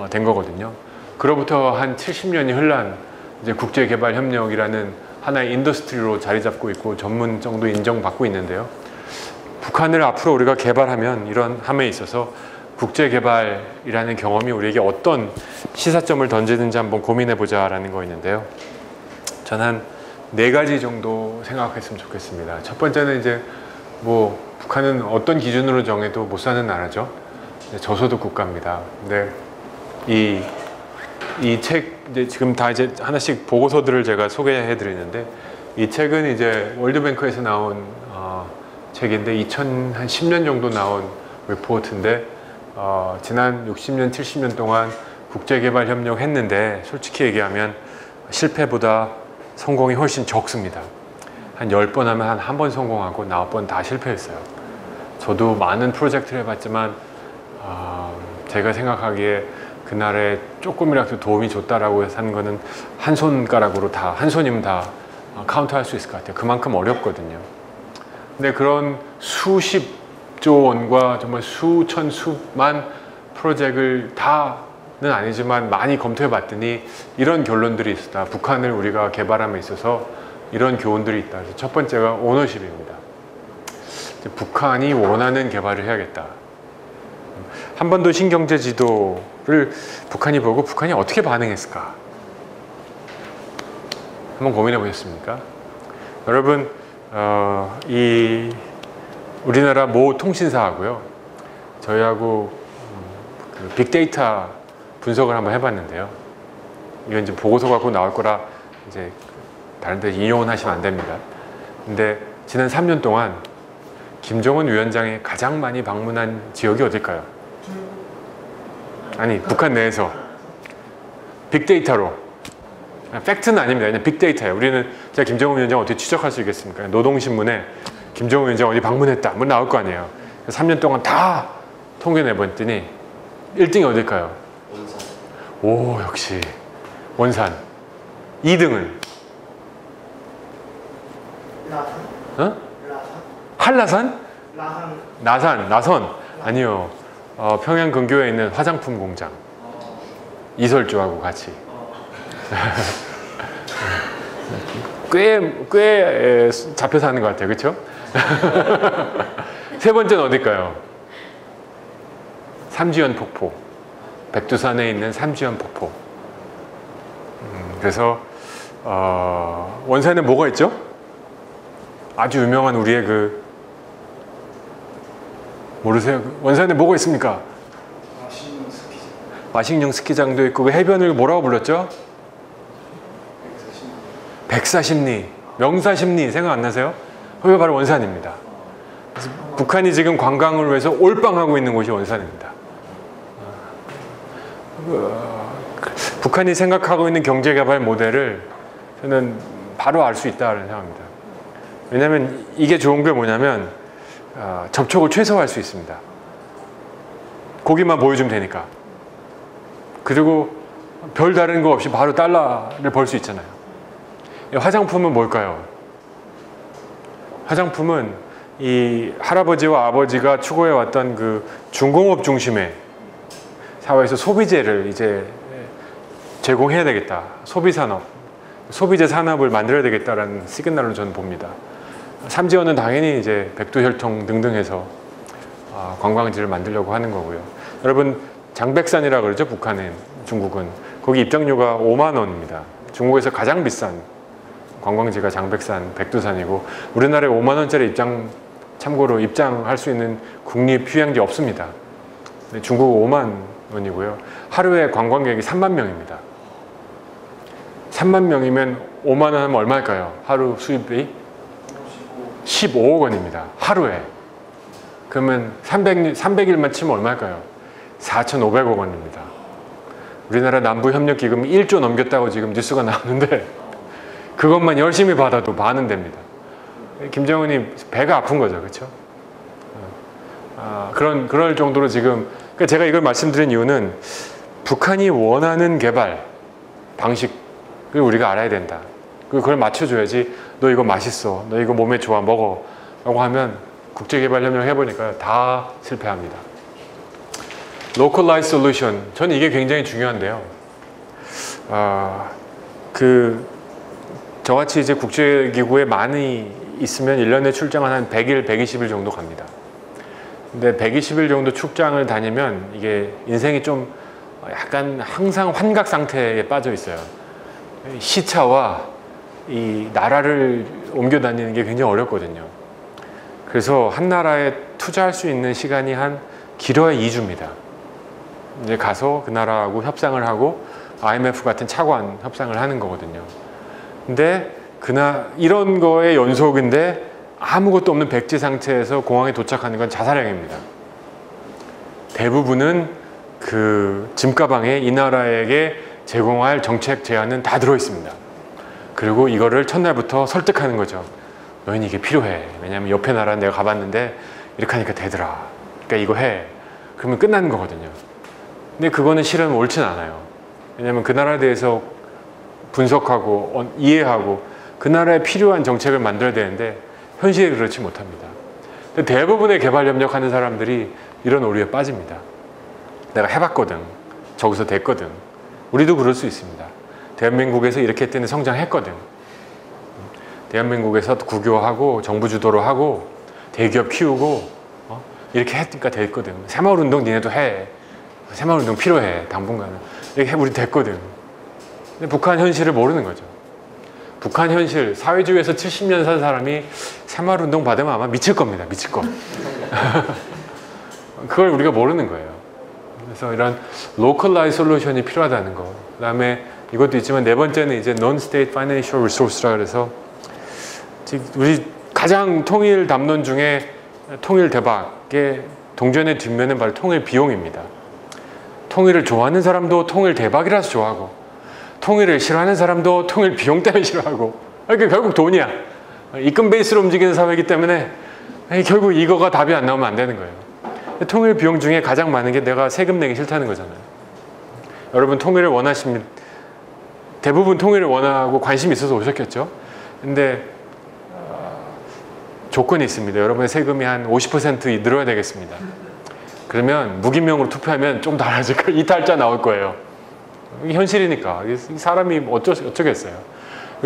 된 거거든요. 그로부터 한 70년이 흘러한 이제 국제개발협력이라는 하나의 인더스트리로 자리 잡고 있고 전문성도 인정받고 있는데요. 북한을 앞으로 우리가 개발하면, 이런 함에 있어서 국제개발이라는 경험이 우리에게 어떤 시사점을 던지는지 한번 고민해보자라는 거였는데요. 저는 한 4가지 정도 생각했으면 좋겠습니다. 첫 번째는 이제 뭐 북한은 어떤 기준으로 정해도 못 사는 나라죠. 저소득 국가입니다. 근데 이 책, 이제 지금 다 이제 하나씩 보고서들을 제가 소개해 드리는데, 이 책은 이제 월드뱅크에서 나온 책인데 2010년 정도 나온 리포트인데 지난 60년, 70년 동안 국제개발협력 했는데 솔직히 얘기하면 실패보다 성공이 훨씬 적습니다. 한 10번 하면 한 번 성공하고 9번 다 실패했어요. 저도 많은 프로젝트를 해봤지만 제가 생각하기에 그날에 조금이라도 도움이 줬다라고 하는 거는 한 손가락으로 다, 한 손이면 다 카운트할 수 있을 것 같아요. 그만큼 어렵거든요. 근데 그런 수십조 원과 정말 수천, 수만 프로젝트를 다는 아니지만 많이 검토해 봤더니 이런 결론들이 있었다. 북한을 우리가 개발함에 있어서 이런 교훈들이 있다. 그래서 첫 번째가 오너십입니다. 북한이 원하는 개발을 해야겠다. 한반도 신경제 지도를 북한이 보고 북한이 어떻게 반응했을까? 한번 고민해 보셨습니까? 여러분, 이 우리나라 모 통신사하고요, 저희하고 그 빅데이터 분석을 한번 해봤는데요. 이건 이제 보고서 갖고 나올 거라 이제 다른 데 인용은 하시면 안 됩니다. 근데 지난 3년 동안 김정은 위원장이 가장 많이 방문한 지역이 어딜까요? 아니, 북한 내에서 빅데이터로, 팩트는 아닙니다. 그냥 빅데이터예요. 우리는 제가 김정은 위원장 어떻게 추적할 수 있겠습니까? 노동신문에 김정은 위원장 어디 방문했다 뭐 나올 거 아니에요. 3년 동안 다 통계 내봤더니 1등이 어딜까요? 원산. 오, 역시 원산. 2등은? 라산? 어? 라산? 한라산? 라산. 나산, 나선. 아니요. 평양 근교에 있는 화장품 공장. 이설주하고 같이. 꽤 잡혀 사는 것 같아요. 그렇죠? 세 번째는 어딜까요? 삼지연 폭포. 백두산에 있는 삼지연 폭포. 그래서 원산에 뭐가 있죠? 아주 유명한 우리의 그 모르세요? 원산에 뭐가 있습니까? 마시는 스키장. 마식령 스키장도 있고 그 해변을 뭐라고 불렀죠? 백사십리, 명사십리 생각 안 나세요? 그게 바로 원산입니다. 그래서 북한이 지금 관광을 위해서 올빵하고 있는 곳이 원산입니다. 북한이 생각하고 있는 경제개발 모델을 저는 바로 알 수 있다는 생각합니다. 왜냐하면 이게 좋은 게 뭐냐면 접촉을 최소화할 수 있습니다. 고기만 보여주면 되니까. 그리고 별 다른 거 없이 바로 달러를 벌 수 있잖아요. 화장품은 뭘까요? 화장품은 이 할아버지와 아버지가 추구해왔던 그 중공업 중심의 사회에서 소비재를 이제 제공해야 되겠다. 소비산업, 소비재 산업을 만들어야 되겠다라는 시그널로 저는 봅니다. 삼지연은 당연히 이제 백두혈통 등등 해서 관광지를 만들려고 하는 거고요. 여러분 장백산이라 그러죠. 북한은, 중국은. 거기 입장료가 5만 원입니다. 중국에서 가장 비싼 관광지가 장백산, 백두산이고 우리나라에 5만 원짜리 참고로 입장할 수 있는 국립휴양지 없습니다. 근데 중국은 5만 원이고요. 하루에 관광객이 3만 명입니다. 3만 명이면 5만 원 하면 얼마일까요? 하루 수입이 15억 원입니다. 하루에. 그러면 300일만 치면 얼마일까요? 4,500억 원입니다. 우리나라 남부협력기금이 1조 넘겼다고 지금 뉴스가 나오는데 그것만 열심히 받아도 반은 됩니다. 김정은이 배가 아픈 거죠. 그렇죠? 그럴 정도로 지금, 그러니까 제가 이걸 말씀드린 이유는 북한이 원하는 개발 방식을 우리가 알아야 된다. 그걸 맞춰줘야지. 너 이거 맛있어, 너 이거 몸에 좋아, 먹어 라고 하면 국제개발협력 해보니까 다 실패합니다. Localized solution, 저는 이게 굉장히 중요한데요. 저같이 이제 국제기구에 많이 있으면 1년에 출장을 한 100일, 120일 정도 갑니다. 근데 120일 정도 출장을 다니면 이게 인생이 좀 약간 항상 환각 상태에 빠져 있어요. 시차와 이 나라를 옮겨 다니는 게 굉장히 어렵거든요. 그래서 한 나라에 투자할 수 있는 시간이 한 길어야 2주입니다. 이제 가서 그 나라하고 협상을 하고 IMF 같은 차관 협상을 하는 거거든요. 근데 이런 거의 연속인데 아무것도 없는 백지 상태에서 공항에 도착하는 건 자살행위입니다. 대부분은 그 짐가방에 이 나라에게 제공할 정책 제안은 다 들어있습니다. 그리고 이거를 첫날부터 설득하는 거죠. 너희는 이게 필요해. 왜냐하면 옆에 나라 내가 가봤는데 이렇게 하니까 되더라. 그러니까 이거 해. 그러면 끝나는 거거든요. 근데 그거는 실은 옳진 않아요. 왜냐하면 그 나라에 대해서 분석하고 이해하고 그 나라에 필요한 정책을 만들어야 되는데 현실에 그렇지 못합니다. 근데 대부분의 개발협력하는 사람들이 이런 오류에 빠집니다. 내가 해봤거든. 저기서 됐거든. 우리도 그럴 수 있습니다. 대한민국에서 이렇게 했더니 성장했거든. 대한민국에서 국유화하고 정부 주도로 하고 대기업 키우고 이렇게 했으니까 됐거든. 새마을운동 니네도 해. 새마을운동 필요해. 당분간은. 이렇게 우리 됐거든. 근데 북한 현실을 모르는 거죠. 북한 현실, 사회주의에서 70년 산 사람이 새마을운동 받으면 아마 미칠 겁니다. 미칠 거. 그걸 우리가 모르는 거예요. 그래서 이런 localized solution이 필요하다는 거. 그 다음에 이것도 있지만 네 번째는 이제 non-state financial resource라 그래서 우리 가장 통일 담론 중에 통일 대박의 동전의 뒷면은 바로 통일 비용입니다. 통일을 좋아하는 사람도 통일 대박이라서 좋아하고 통일을 싫어하는 사람도 통일 비용 때문에 싫어하고 그러니까 결국 돈이야. 입금 베이스로 움직이는 사회이기 때문에 결국 이거가 답이 안 나오면 안 되는 거예요. 통일 비용 중에 가장 많은 게 내가 세금 내기 싫다는 거잖아요. 여러분 통일을 원하십니다. 대부분 통일을 원하고 관심이 있어서 오셨겠죠. 근데 조건이 있습니다. 여러분의 세금이 한 50% 늘어야 되겠습니다. 그러면 무기명으로 투표하면 좀 달라질 거예요. 이탈자 나올 거예요. 이게 현실이니까. 사람이 어쩌겠어요.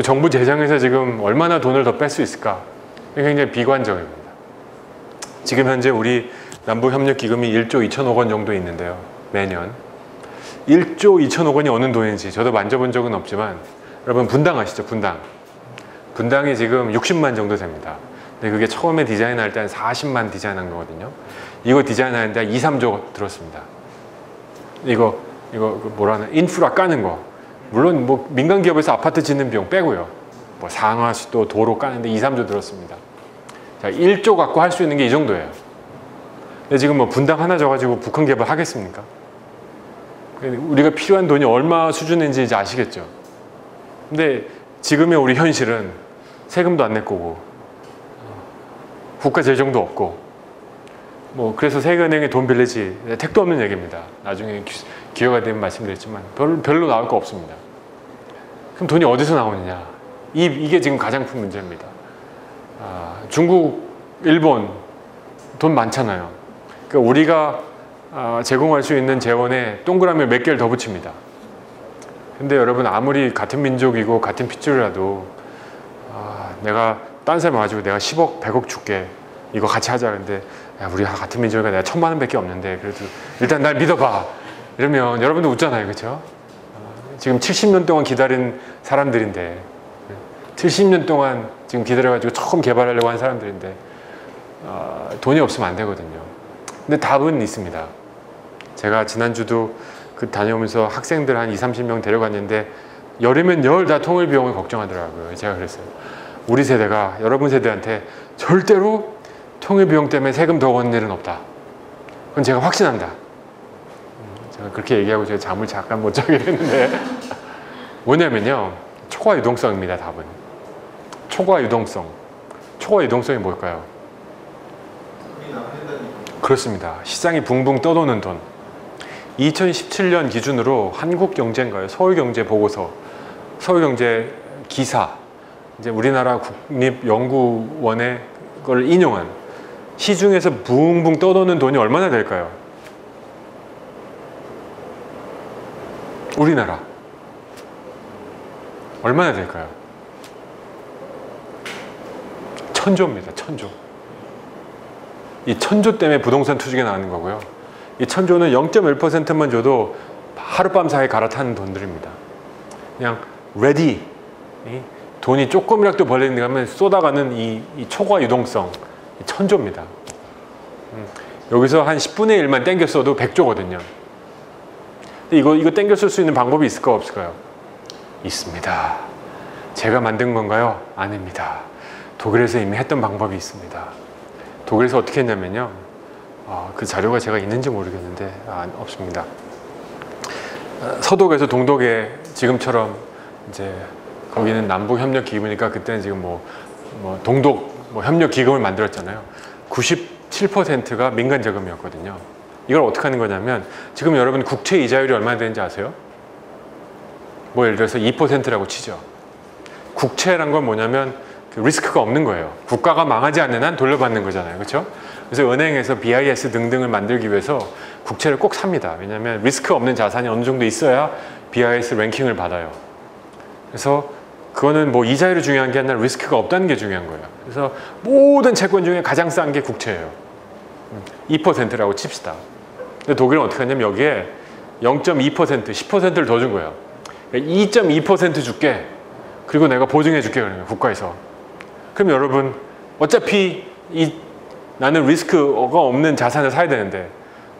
정부 재정에서 지금 얼마나 돈을 더 뺄 수 있을까? 굉장히 비관적입니다. 지금 현재 우리 남북협력기금이 1조 2천억 원 정도 있는데요. 매년. 1조 2천억 원이 어느 돈인지 저도 만져본 적은 없지만 여러분 분당 아시죠? 분당. 분당이 지금 60만 정도 됩니다. 근데 그게 처음에 디자인할 때 한 40만 디자인한 거거든요. 이거 디자인하는데 2, 3조 들었습니다. 이거 뭐라나 인프라 까는 거. 물론 뭐 민간 기업에서 아파트 짓는 비용 빼고요. 뭐 상하수도 도로 까는데 2, 3조 들었습니다. 자, 1조 갖고 할 수 있는 게 이 정도예요. 근데 지금 뭐 분당 하나 져가지고 북한 개발 하겠습니까? 우리가 필요한 돈이 얼마 수준인지 이제 아시겠죠? 근데 지금의 우리 현실은 세금도 안 낼 거고 국가 재정도 없고 뭐 그래서 세계은행에 돈 빌리지 택도 없는 얘기입니다. 나중에 기회가 되면 말씀드렸지만 별로 나올 거 없습니다. 그럼 돈이 어디서 나오느냐? 이게 지금 가장 큰 문제입니다. 중국, 일본 돈 많잖아요. 그러니까 우리가 제공할 수 있는 재원에 동그라미 몇 개를 더 붙입니다. 근데 여러분 아무리 같은 민족이고 같은 핏줄이라도 내가 딴 사람 와가지고 내가 10억, 100억 줄게. 이거 같이 하자. 근데 야, 우리 같은 민족이니까 내가 1,000만 원밖에 없는데 그래도 일단 날 믿어봐. 이러면 여러분도 웃잖아요. 그렇죠? 지금 70년 동안 기다린 사람들인데 70년 동안 지금 기다려가지고 처음 개발하려고 한 사람들인데 돈이 없으면 안 되거든요. 근데 답은 있습니다. 제가 지난주도 그 다녀오면서 학생들 한 20, 30명 데려갔는데 열이면 열 다 통일 비용을 걱정하더라고요. 제가 그랬어요. 우리 세대가 여러분 세대한테 절대로 통일 비용 때문에 세금 더 걷는 일은 없다. 그건 제가 확신한다. 제가 그렇게 얘기하고 제가 잠을 잠깐 못 자게 됐는데 뭐냐면요. 초과 유동성입니다. 답은. 초과 유동성. 초과 유동성이 뭘까요? 그렇습니다. 시장이 붕붕 떠도는 돈. 2017년 기준으로 한국경제인가요? 서울경제 보고서, 서울경제 기사, 이제 우리나라 국립연구원의 걸 인용한 시중에서 붕붕 떠도는 돈이 얼마나 될까요? 우리나라 얼마나 될까요? 1,000조입니다. 1,000조. 이 1,000조 때문에 부동산 투기가 나는 거고요. 이 1,000조는 0.1%만 줘도 하룻밤 사이에 갈아타는 돈들입니다. 그냥 ready, 돈이 조금이라도 벌리는데 가면 쏟아가는 이 초과 유동성, 1,000조입니다. 여기서 한 10분의 1만 땡겼어도 100조거든요. 근데 이거 땡겨 쓸 수 있는 방법이 있을까 없을까요? 있습니다. 제가 만든 건가요? 아닙니다. 독일에서 이미 했던 방법이 있습니다. 독일에서 어떻게 했냐면요. 그 자료가 제가 있는지 모르겠는데 없습니다. 서독에서 동독에 지금처럼 이제 거기는 남북협력기금이니까 그때는 지금 뭐 동독 협력기금을 만들었잖아요. 97%가 민간 자금이었거든요. 이걸 어떻게 하는 거냐면 지금 여러분 국채 이자율이 얼마나 되는지 아세요? 뭐 예를 들어서 2%라고 치죠. 국채란 건 뭐냐면 그 리스크가 없는 거예요. 국가가 망하지 않는 한 돌려받는 거잖아요. 그렇죠? 그래서 은행에서 BIS 등등을 만들기 위해서 국채를 꼭 삽니다. 왜냐하면 리스크 없는 자산이 어느 정도 있어야 BIS 랭킹을 받아요. 그래서 그거는 뭐 이자율이 중요한 게 아니라 리스크가 없다는 게 중요한 거예요. 그래서 모든 채권 중에 가장 싼 게 국채예요. 2%라고 칩시다. 근데 독일은 어떻게 하냐면 여기에 0.2%, 10%를 더 준 거예요. 2.2% 줄게. 그리고 내가 보증해 줄게. 그러면 국가에서. 그럼 여러분 어차피 나는 리스크가 없는 자산을 사야 되는데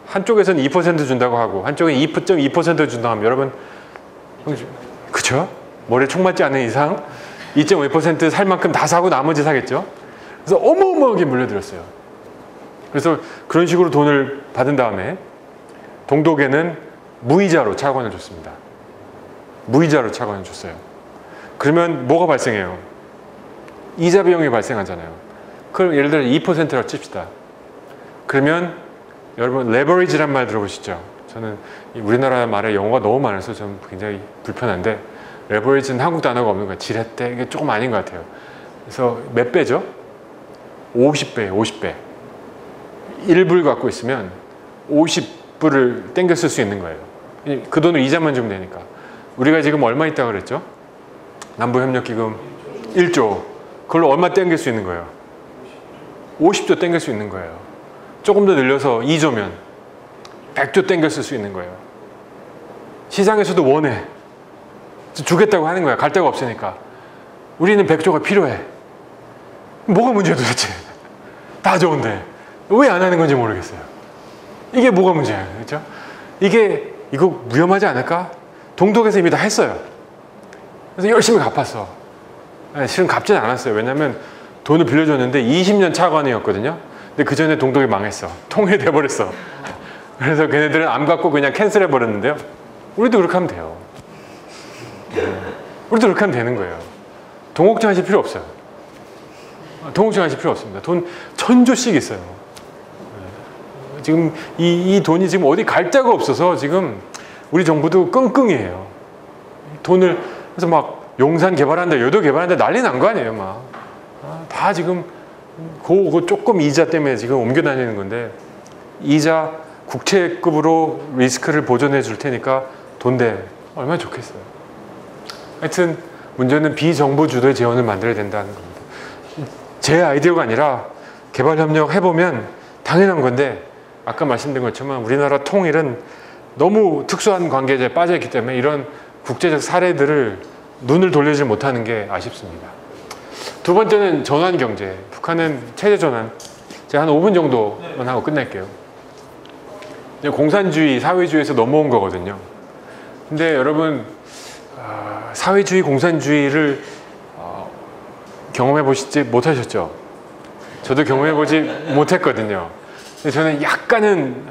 한쪽에서는 2% 준다고 하고 한쪽에 2.2% 준다고 하면 여러분 그쵸? 머리에 총 맞지 않는 이상 2.5% 살 만큼 다 사고 나머지 사겠죠? 그래서 어마어마하게 물려들었어요. 그래서 그런 식으로 돈을 받은 다음에 동독에는 무이자로 차관을 줬습니다. 무이자로 차관을 줬어요. 그러면 뭐가 발생해요? 이자 비용이 발생하잖아요. 그럼 예를 들어 2%라고 칩시다. 그러면 여러분 레버리지란 말 들어보시죠? 저는 우리나라 말에 영어가 너무 많아서 좀 굉장히 불편한데 레버리지는 한국 단어가 없는 거예요. 지렛대 이게 조금 아닌 것 같아요. 그래서 몇 배죠? 50배, 50배. 1불 갖고 있으면 50불을 땡겨 쓸 수 있는 거예요. 그 돈을 이자만 주면 되니까. 우리가 지금 얼마 있다고 그랬죠? 남북협력기금 1조. 그걸로 얼마 땡길 수 있는 거예요? 50조 땡길 수 있는 거예요. 조금 더 늘려서 2조면 100조 땡겨 쓸 수 있는 거예요. 시장에서도 원해. 주겠다고 하는 거야. 갈 데가 없으니까. 우리는 100조가 필요해. 뭐가 문제야 도대체? 다 좋은데 왜 안 하는 건지 모르겠어요. 이게 뭐가 문제야, 그렇죠? 이거 위험하지 않을까? 동독에서 이미 다 했어요. 그래서 열심히 갚았어. 실은 갚지는 않았어요. 왜냐하면 돈을 빌려줬는데 20년 차관이었거든요. 근데 그 전에 동독이 망했어. 통일돼 버렸어. 그래서 걔네들은 안 갚고 그냥 캔슬해 버렸는데요. 우리도 그렇게 하면 돼요. 우리도 그렇게 하면 되는 거예요. 돈 걱정하실 필요 없어요. 돈 걱정하실 필요 없습니다. 돈 1000조씩 있어요. 지금 이 돈이 지금 어디 갈 데가 없어서 지금 우리 정부도 끙끙이에요. 돈을 그래서 막 용산 개발한다, 여도 개발한다 난리 난 거 아니에요, 막. 다 지금 그 조금 이자 때문에 지금 옮겨 다니는 건데 이자 국채급으로 리스크를 보존해 줄 테니까 돈 대. 얼마나 좋겠어요. 하여튼 문제는 비정부 주도의 재원을 만들어야 된다는 겁니다. 제 아이디어가 아니라 개발협력 해보면 당연한 건데 아까 말씀드린 것처럼 우리나라 통일은 너무 특수한 관계에 빠져있기 때문에 이런 국제적 사례들을 눈을 돌리지 못하는 게 아쉽습니다. 두 번째는 전환경제. 북한은 체제 전환. 제가 한 5분 정도만 하고 끝낼게요. 공산주의, 사회주의에서 넘어온 거거든요. 근데 여러분 사회주의, 공산주의를 경험해 보시지 못하셨죠? 저도 경험해 보지 못했거든요. 근데 저는 약간은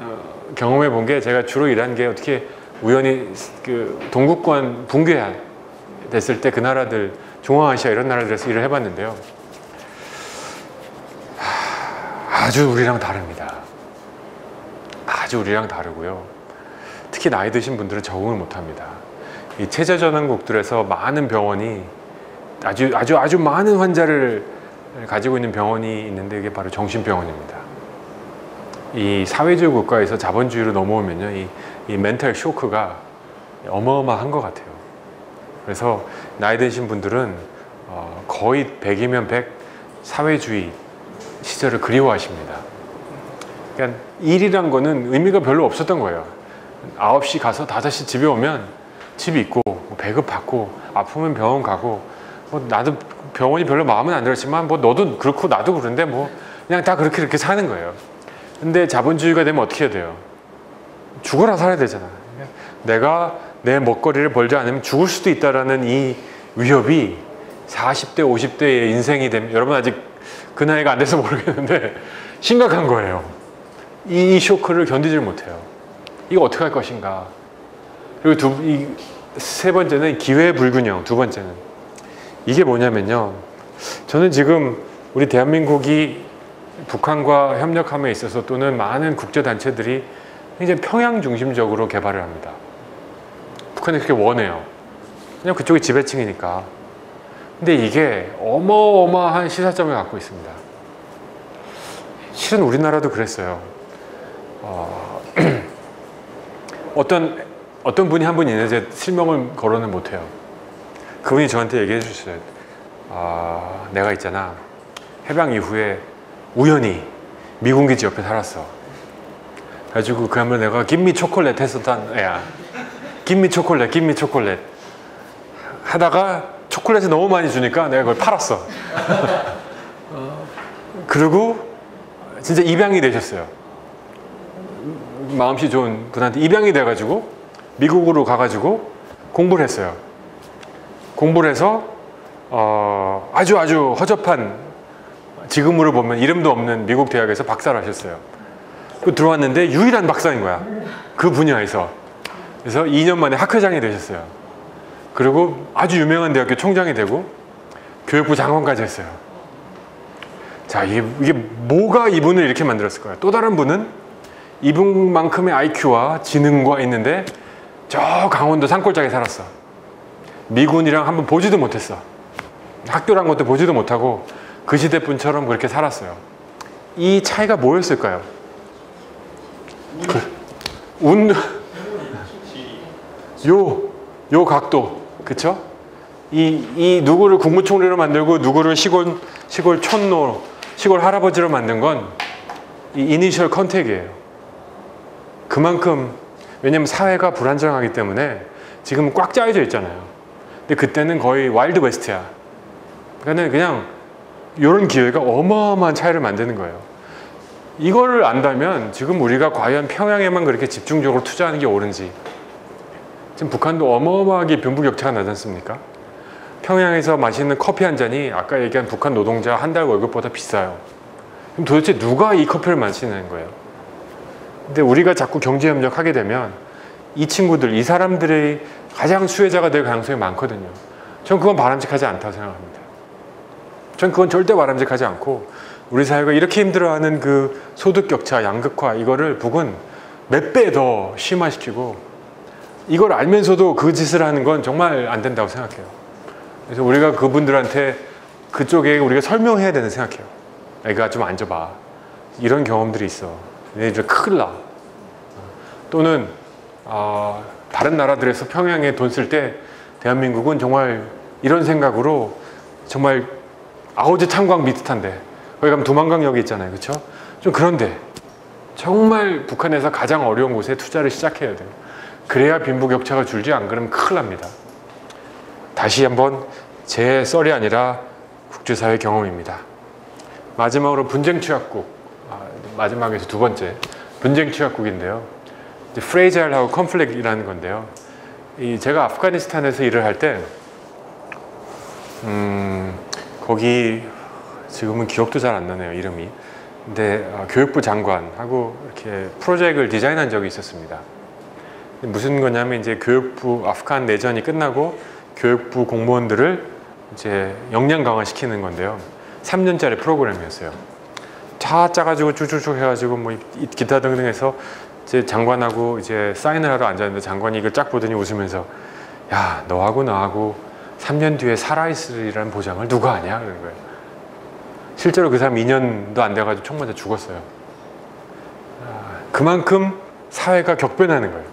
경험해 본 게 제가 주로 일한 게 어떻게 우연히 그 동구권 붕괴 됐을 때 그 나라들 중앙아시아 이런 나라들에서 일을 해봤는데요. 아주 우리랑 다릅니다. 아주 우리랑 다르고요. 특히 나이 드신 분들은 적응을 못합니다. 이 체제전환국들에서 많은 병원이 아주 많은 환자를 가지고 있는 병원이 있는데 이게 바로 정신병원입니다. 이 사회주의 국가에서 자본주의로 넘어오면요, 이 멘탈 쇼크가 어마어마한 것 같아요. 그래서 나이 드신 분들은 거의 100이면 100 사회주의 시절을 그리워하십니다. 그러니까 일이란 거는 의미가 별로 없었던 거예요. 9시 가서 5시 집에 오면 집 있고 배급 받고 아프면 병원 가고 나도 병원이 별로 마음은 안 들었지만 너도 그렇고 나도 그런데 그냥 다 그렇게 사는 거예요. 근데 자본주의가 되면 어떻게 해야 돼요? 죽어라 살아야 되잖아. 내가 내 먹거리를 벌지 않으면 죽을 수도 있다라는 이 위협이 40대, 50대의 인생이 되면 여러분 아직 그 나이가 안 돼서 모르겠는데 심각한 거예요. 이 쇼크를 견디질 못해요. 이거 어떻게 할 것인가. 그리고 세 번째는 기회불균형. 두 번째는 이게 뭐냐면요, 저는 지금 우리 대한민국이 북한과 협력함에 있어서 또는 많은 국제단체들이 굉장히 평양 중심적으로 개발을 합니다. 북한이 그렇게 원해요. 그냥 그쪽이 지배층이니까. 근데 이게 어마어마한 시사점을 갖고 있습니다. 실은 우리나라도 그랬어요. 어떤 분이 한 분이 있는데 제가 실명을 거론은 못해요. 그분이 저한테 얘기해 주셨어요. 내가 있잖아, 해방 이후에 우연히 미군 기지 옆에 살았어. 그래가지고 그 한번 내가 김미 초콜릿 했었던 애야. 김미 초콜릿 하다가 초콜릿을 너무 많이 주니까 내가 그걸 팔았어. 그리고 진짜 입양이 되셨어요. 마음씨 좋은 분한테 입양이 돼가지고 미국으로 가가지고 공부를 했어요. 공부를 해서 아주 허접한, 지금으로 보면 이름도 없는 미국 대학에서 박사를 하셨어요. 들어왔는데 유일한 박사인 거야, 그 분야에서. 그래서 2년 만에 학회장이 되셨어요. 그리고 아주 유명한 대학교 총장이 되고 교육부 장관까지 했어요. 자, 이게 뭐가 이분을 이렇게 만들었을까요? 또 다른 분은 이분만큼의 IQ와 지능과 있는데 저 강원도 산골짜기에 살았어. 미군이랑 한번 보지도 못했어. 학교란 것도 보지도 못하고 그 시대 분처럼 그렇게 살았어요. 이 차이가 뭐였을까요? 요 각도, 그쵸? 이 누구를 국무총리로 만들고 누구를 시골 촌노, 시골 할아버지로 만든 건 이 이니셜 컨택이에요. 그만큼, 왜냐면 사회가 불안정하기 때문에 지금 꽉 짜여져 있잖아요. 근데 그때는 거의 와일드 웨스트야. 그러니까 그냥 이런 기회가 어마어마한 차이를 만드는 거예요. 이거를 안다면 지금 우리가 과연 평양에만 그렇게 집중적으로 투자하는 게 옳은지. 지금 북한도 어마어마하게 빈부격차가 나지 않습니까? 평양에서 마시는 커피 한 잔이 아까 얘기한 북한 노동자 한 달 월급보다 비싸요. 그럼 도대체 누가 이 커피를 마시는 거예요? 근데 우리가 자꾸 경제협력 하게 되면 이 친구들, 이 사람들이 가장 수혜자가 될 가능성이 많거든요. 전 그건 바람직하지 않다고 생각합니다. 전 그건 절대 바람직하지 않고 우리 사회가 이렇게 힘들어하는 그 소득 격차, 양극화 이거를 북은 몇 배 더 심화시키고 이걸 알면서도 그 짓을 하는 건 정말 안 된다고 생각해요. 그래서 우리가 그분들한테 그쪽에 우리가 설명해야 되는 생각해요. 애가 좀 앉아봐. 이런 경험들이 있어. 얘네들 큰일 나. 또는 다른 나라들에서 평양에 돈 쓸 때 대한민국은 정말 이런 생각으로 정말 아오즈 탄광 비슷한데 거기 가면 두만강역이 있잖아요. 그렇죠? 좀 그런데 정말 북한에서 가장 어려운 곳에 투자를 시작해야 돼요. 그래야 빈부격차가 줄지 안 그러면 큰일 납니다. 다시 한번 제 썰이 아니라 국제사회 경험입니다. 마지막으로 분쟁 취약국, 마지막에서 두 번째 분쟁 취약국인데요. 프레이자일하고 컨플릭이라는 건데요. 제가 아프가니스탄에서 일을 할 때 거기 지금은 기억도 잘 안 나네요, 이름이. 근데 교육부 장관하고 이렇게 프로젝트를 디자인한 적이 있었습니다. 무슨 거냐면 이제 교육부 아프간 내전이 끝나고 교육부 공무원들을 이제 역량 강화시키는 건데요. 3년짜리 프로그램이었어요. 다 짜가지고 쭉쭉쭉 해가지고 뭐 기타 등등 해서 제 장관하고 이제 사인을 하러 앉았는데 장관이 이걸 쫙 보더니 웃으면서 야, 너하고 나하고 3년 뒤에 살아있으리라는 보장을 누가 아냐? 그런 거예요. 실제로 그 사람 2년도 안 돼가지고 총 맞아 죽었어요. 그만큼 사회가 격변하는 거예요.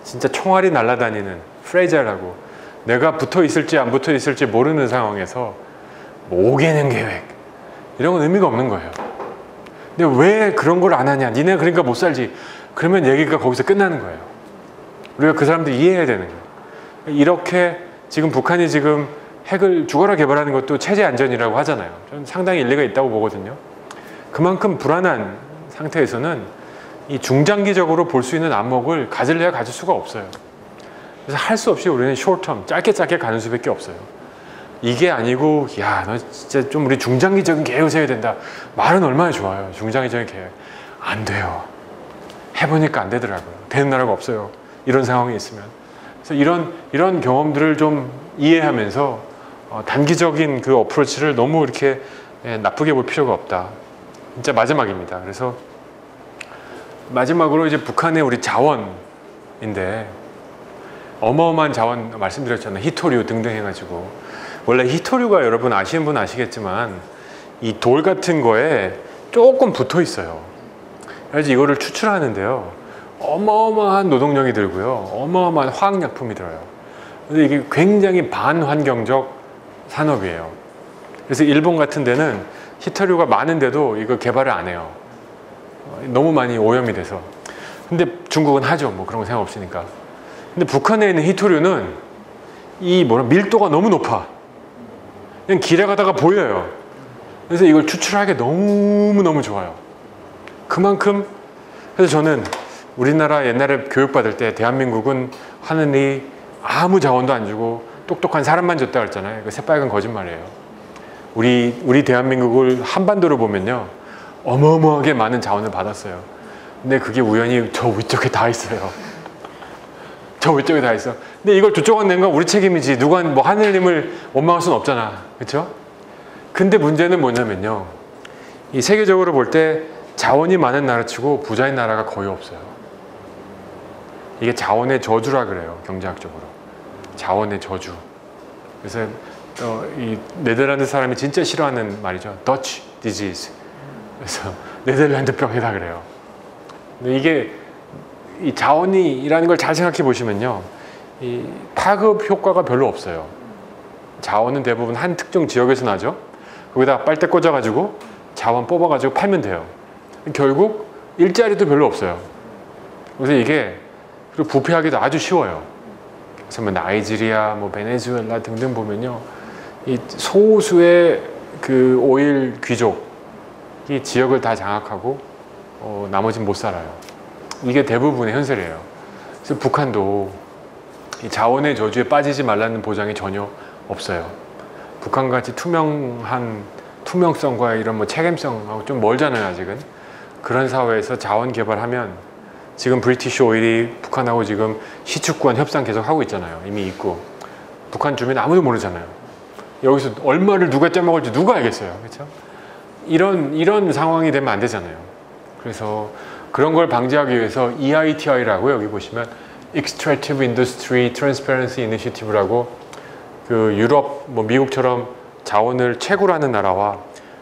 진짜 총알이 날아다니는 프레이저라고 내가 붙어 있을지 안 붙어 있을지 모르는 상황에서 뭐 5개년 계획 이런 건 의미가 없는 거예요. 근데 왜 그런 걸 안 하냐? 니네 그러니까 못 살지. 그러면 얘기가 거기서 끝나는 거예요. 우리가 그 사람들 이해해야 되는 거예요. 이렇게 지금 북한이 지금 핵을 죽어라 개발하는 것도 체제 안전이라고 하잖아요. 저는 상당히 일리가 있다고 보거든요. 그만큼 불안한 상태에서는 이 중장기적으로 볼 수 있는 안목을 가질래야 가질 수가 없어요. 그래서 할 수 없이 우리는 숏텀, 짧게 가는 수밖에 없어요. 이게 아니고 야, 너 진짜 좀 우리 중장기적인 계획을 세워야 된다. 말은 얼마나 좋아요. 중장기적인 계획. 안 돼요. 해보니까 안 되더라고요. 되는 나라가 없어요. 이런 상황이 있으면. 그래서 이런 경험들을 좀 이해하면서 단기적인 그 어프로치를 너무 이렇게 나쁘게 볼 필요가 없다. 진짜 마지막입니다. 그래서 마지막으로 이제 북한의 우리 자원인데 어마어마한 자원 말씀드렸잖아요. 히토류 등등 해가지고 원래 히토류가 여러분 아시는 분 아시겠지만 이 돌 같은 거에 조금 붙어 있어요. 그래서 이거를 추출하는데요. 어마어마한 노동력이 들고요. 어마어마한 화학약품이 들어요. 그래서 이게 굉장히 반환경적 산업이에요. 그래서 일본 같은 데는 히토류가 많은데도 이거 개발을 안 해요. 너무 많이 오염이 돼서. 근데 중국은 하죠. 뭐 그런 거 생각 없으니까. 근데 북한에 있는 히토류는 이 밀도가 너무 높아. 그냥 길에 가다가 보여요. 그래서 이걸 추출하기 너무너무 좋아요. 그만큼 그래서 저는 우리나라 옛날에 교육받을 때 대한민국은 하느니 아무 자원도 안 주고 똑똑한 사람만 줬다 그랬잖아요. 그 새빨간 거짓말이에요. 우리 대한민국을 한반도로 보면요. 어마어마하게 많은 자원을 받았어요. 근데 그게 우연히 저 위쪽에 다 있어요. 저 위쪽에 다 있어. 근데 이걸 쫓아낸 건 우리 책임이지. 누가 뭐 하느님을 원망할 수는 없잖아. 그렇죠? 근데 문제는 뭐냐면요. 이 세계적으로 볼 때 자원이 많은 나라치고 부자인 나라가 거의 없어요. 이게 자원의 저주라 그래요, 경제학적으로. 자원의 저주. 그래서 이 네덜란드 사람이 진짜 싫어하는 말이죠. Dutch disease. 그래서 네덜란드 병이다 그래요. 근데 이게 이 자원이라는 걸 잘 생각해 보시면요, 이 파급 효과가 별로 없어요. 자원은 대부분 한 특정 지역에서 나죠. 거기다 빨대 꽂아가지고 자원 뽑아가지고 팔면 돼요. 결국 일자리도 별로 없어요. 그래서 이게 그리고 부패하기도 아주 쉬워요. 그래서 뭐 나이지리아, 뭐 베네수엘라 등등 보면요, 이 소수의 그 오일 귀족이 지역을 다 장악하고 나머지는 못 살아요. 이게 대부분의 현실이에요. 그래서 북한도 이 자원의 저주에 빠지지 말라는 보장이 전혀 없어요. 북한같이 투명성과 이런 뭐 책임성하고 좀 멀잖아요, 아직은. 그런 사회에서 자원 개발하면 지금 브리티시 오일이 북한하고 지금 시축권 협상 계속 하고 있잖아요. 이미 있고. 북한 주민 아무도 모르잖아요. 여기서 얼마를 누가 떼먹을지 누가 알겠어요. 그렇죠? 이런 상황이 되면 안 되잖아요. 그래서 그런 걸 방지하기 위해서 EITI라고 여기 보시면 Extractive Industry Transparency Initiative라고 그 유럽, 뭐 미국처럼 자원을 채굴하는 나라와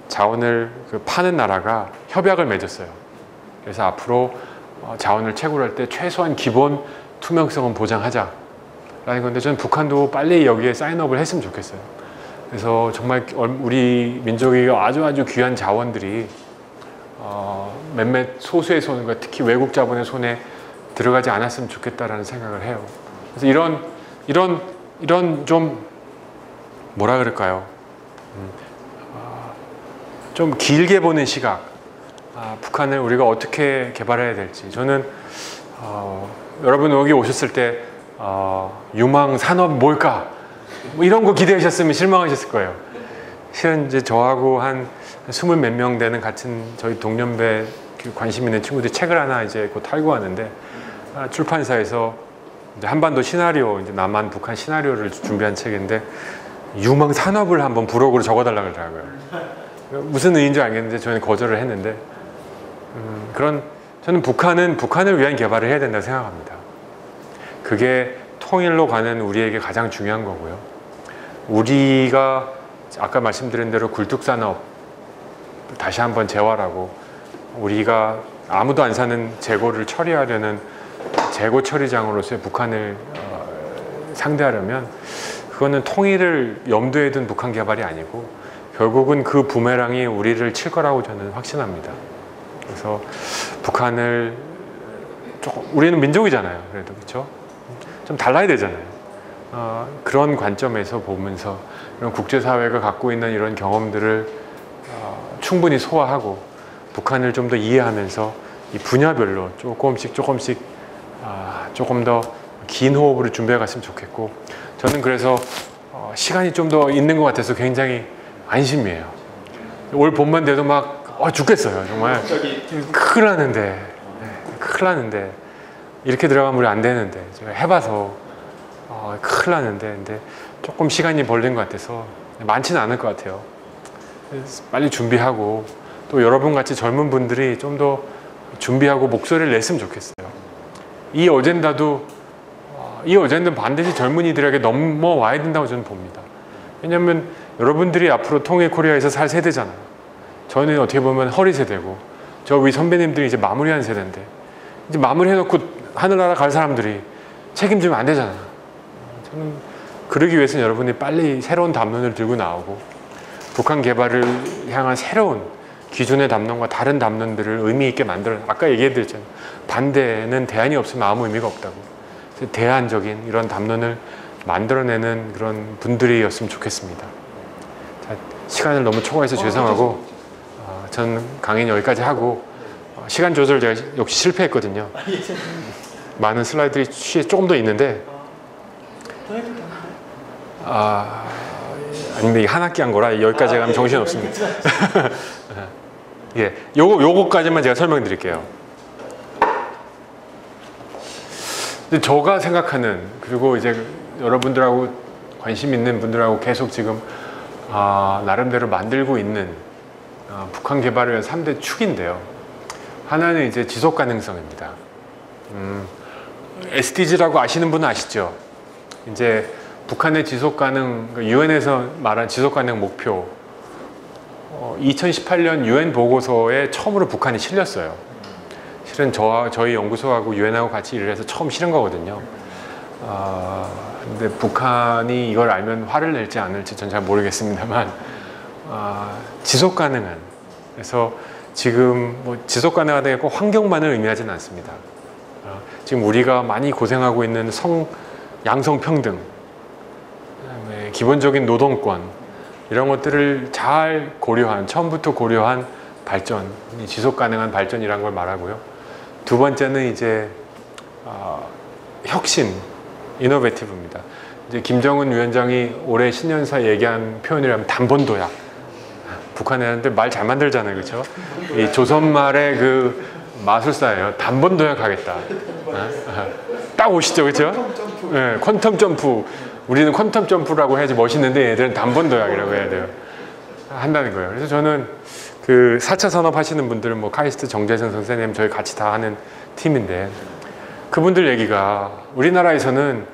자원을 파는 나라가 협약을 맺었어요. 그래서 앞으로 자원을 채굴할 때 최소한 기본 투명성은 보장하자라는 건데, 저는 북한도 빨리 여기에 사인업을 했으면 좋겠어요. 그래서 정말 우리 민족이 아주 귀한 자원들이 몇몇 소수의 손, 특히 외국 자본의 손에 들어가지 않았으면 좋겠다라는 생각을 해요. 그래서 이런 좀 뭐라 그럴까요? 좀 길게 보는 시각, 북한을 우리가 어떻게 개발해야 될지. 저는 여러분 여기 오셨을 때 유망 산업 뭘까? 뭐 이런 거 기대하셨으면 실망하셨을 거예요. 실은 이제 저하고 한 20 몇 명 되는 같은 저희 동년배 관심 있는 친구들이 책을 하나 이제 곧 탈고하는데, 출판사에서 이제 한반도 시나리오, 이제 남한 북한 시나리오를 준비한 책인데 유망 산업을 한번 부록으로 적어달라고 그러더라고요. 무슨 의미인지 알겠는데 저는 거절을 했는데, 저는 북한을 위한 개발을 해야 된다고 생각합니다. 그게 통일로 가는 우리에게 가장 중요한 거고요. 우리가 아까 말씀드린 대로 굴뚝산업 다시 한번 재활하고, 우리가 아무도 안 사는 재고를 처리하려는 재고 처리장으로서의 북한을 상대하려면 그거는 통일을 염두에 둔 북한 개발이 아니고 결국은 그 부메랑이 우리를 칠 거라고 저는 확신합니다. 그래서 북한을 우리는 민족이잖아요. 그래도 그렇죠? 좀 달라야 되잖아요. 그런 관점에서 보면서 이런 국제사회가 갖고 있는 이런 경험들을 충분히 소화하고 북한을 좀 더 이해하면서 이 분야별로 조금씩 조금 더 긴 호흡으로 준비해 갔으면 좋겠고, 저는 그래서 시간이 좀 더 있는 것 같아서 굉장히 안심이에요. 올 봄만 돼도 막 죽겠어요. 정말 큰일 나는데 이렇게 들어가면 우리 안 되는데, 제가 해봐서 큰일 나는데, 근데 조금 시간이 걸린 것 같아서 많지는 않을 것 같아요. 빨리 준비하고 또 여러분같이 젊은 분들이 좀 더 준비하고 목소리를 냈으면 좋겠어요. 이 어젠다는 반드시 젊은이들에게 넘어와야 된다고 저는 봅니다. 왜냐하면 여러분들이 앞으로 통일 코리아에서 살 세대잖아요. 저는 어떻게 보면 허리 세대고, 저 위 선배님들이 이제 마무리하는 세대인데, 이제 마무리해놓고 하늘나라 갈 사람들이 책임지면 안 되잖아요. 저는 그러기 위해서는 여러분이 빨리 새로운 담론을 들고 나오고 북한 개발을 향한 새로운 기존의 담론과 다른 담론들을 의미 있게 만들어, 아까 얘기해드렸잖아요. 반대는 대안이 없으면 아무 의미가 없다고. 그래서 대안적인 이런 담론을 만들어내는 그런 분들이었으면 좋겠습니다. 자, 시간을 너무 초과해서 죄송하고, 전 강의는 여기까지 하고, 시간 조절 제가 역시 실패했거든요. 많은 슬라이드들이 조금 더 있는데, 아닌데 이게 한 학기 한 거라 여기까지 가면 정신 없습니다. 예, 요거까지만 제가 설명드릴게요. 근데 제가 생각하는, 그리고 이제 여러분들하고 관심 있는 분들하고 계속 지금 나름대로 만들고 있는 북한 개발을 위한 3대 축인데요. 하나는 이제 지속 가능성입니다. SDG라고 아시는 분은 아시죠? 이제 북한의 지속 가능, 유엔에서 말한 지속 가능 목표, 2018년 유엔 보고서에 처음으로 북한이 실렸어요. 실은 저희 연구소하고 유엔하고 같이 일을 해서 처음 실은 거거든요. 근데 북한이 이걸 알면 화를 낼지 안 낼지 전 잘 모르겠습니다만, 지속 가능한, 그래서 지금 뭐 지속 가능하다는 꼭 환경만을 의미하지는 않습니다. 지금 우리가 많이 고생하고 있는 양성 평등, 그다음에 기본적인 노동권, 이런 것들을 잘 고려한, 처음부터 고려한 발전이 지속 가능한 발전이라는 걸 말하고요. 두 번째는 이제 혁신, 이노베이티브입니다. 이제 김정은 위원장이 올해 신년사 얘기한 표현이라면 단번도약. 북한에 하는데 말 잘 만들잖아요, 그렇죠? 이 조선말의 그 마술사예요. 단번도약 하겠다. 딱 오시죠, 그렇죠? 네, 퀀텀 점프. 우리는 퀀텀 점프라고 해야지 멋있는데 얘들은 단번도약이라고 해야 돼요. 한다는 거예요. 그래서 저는 그 4차 산업 하시는 분들은 뭐 카이스트 정재선 선생님 저희 같이 다 하는 팀인데, 그분들 얘기가 우리나라에서는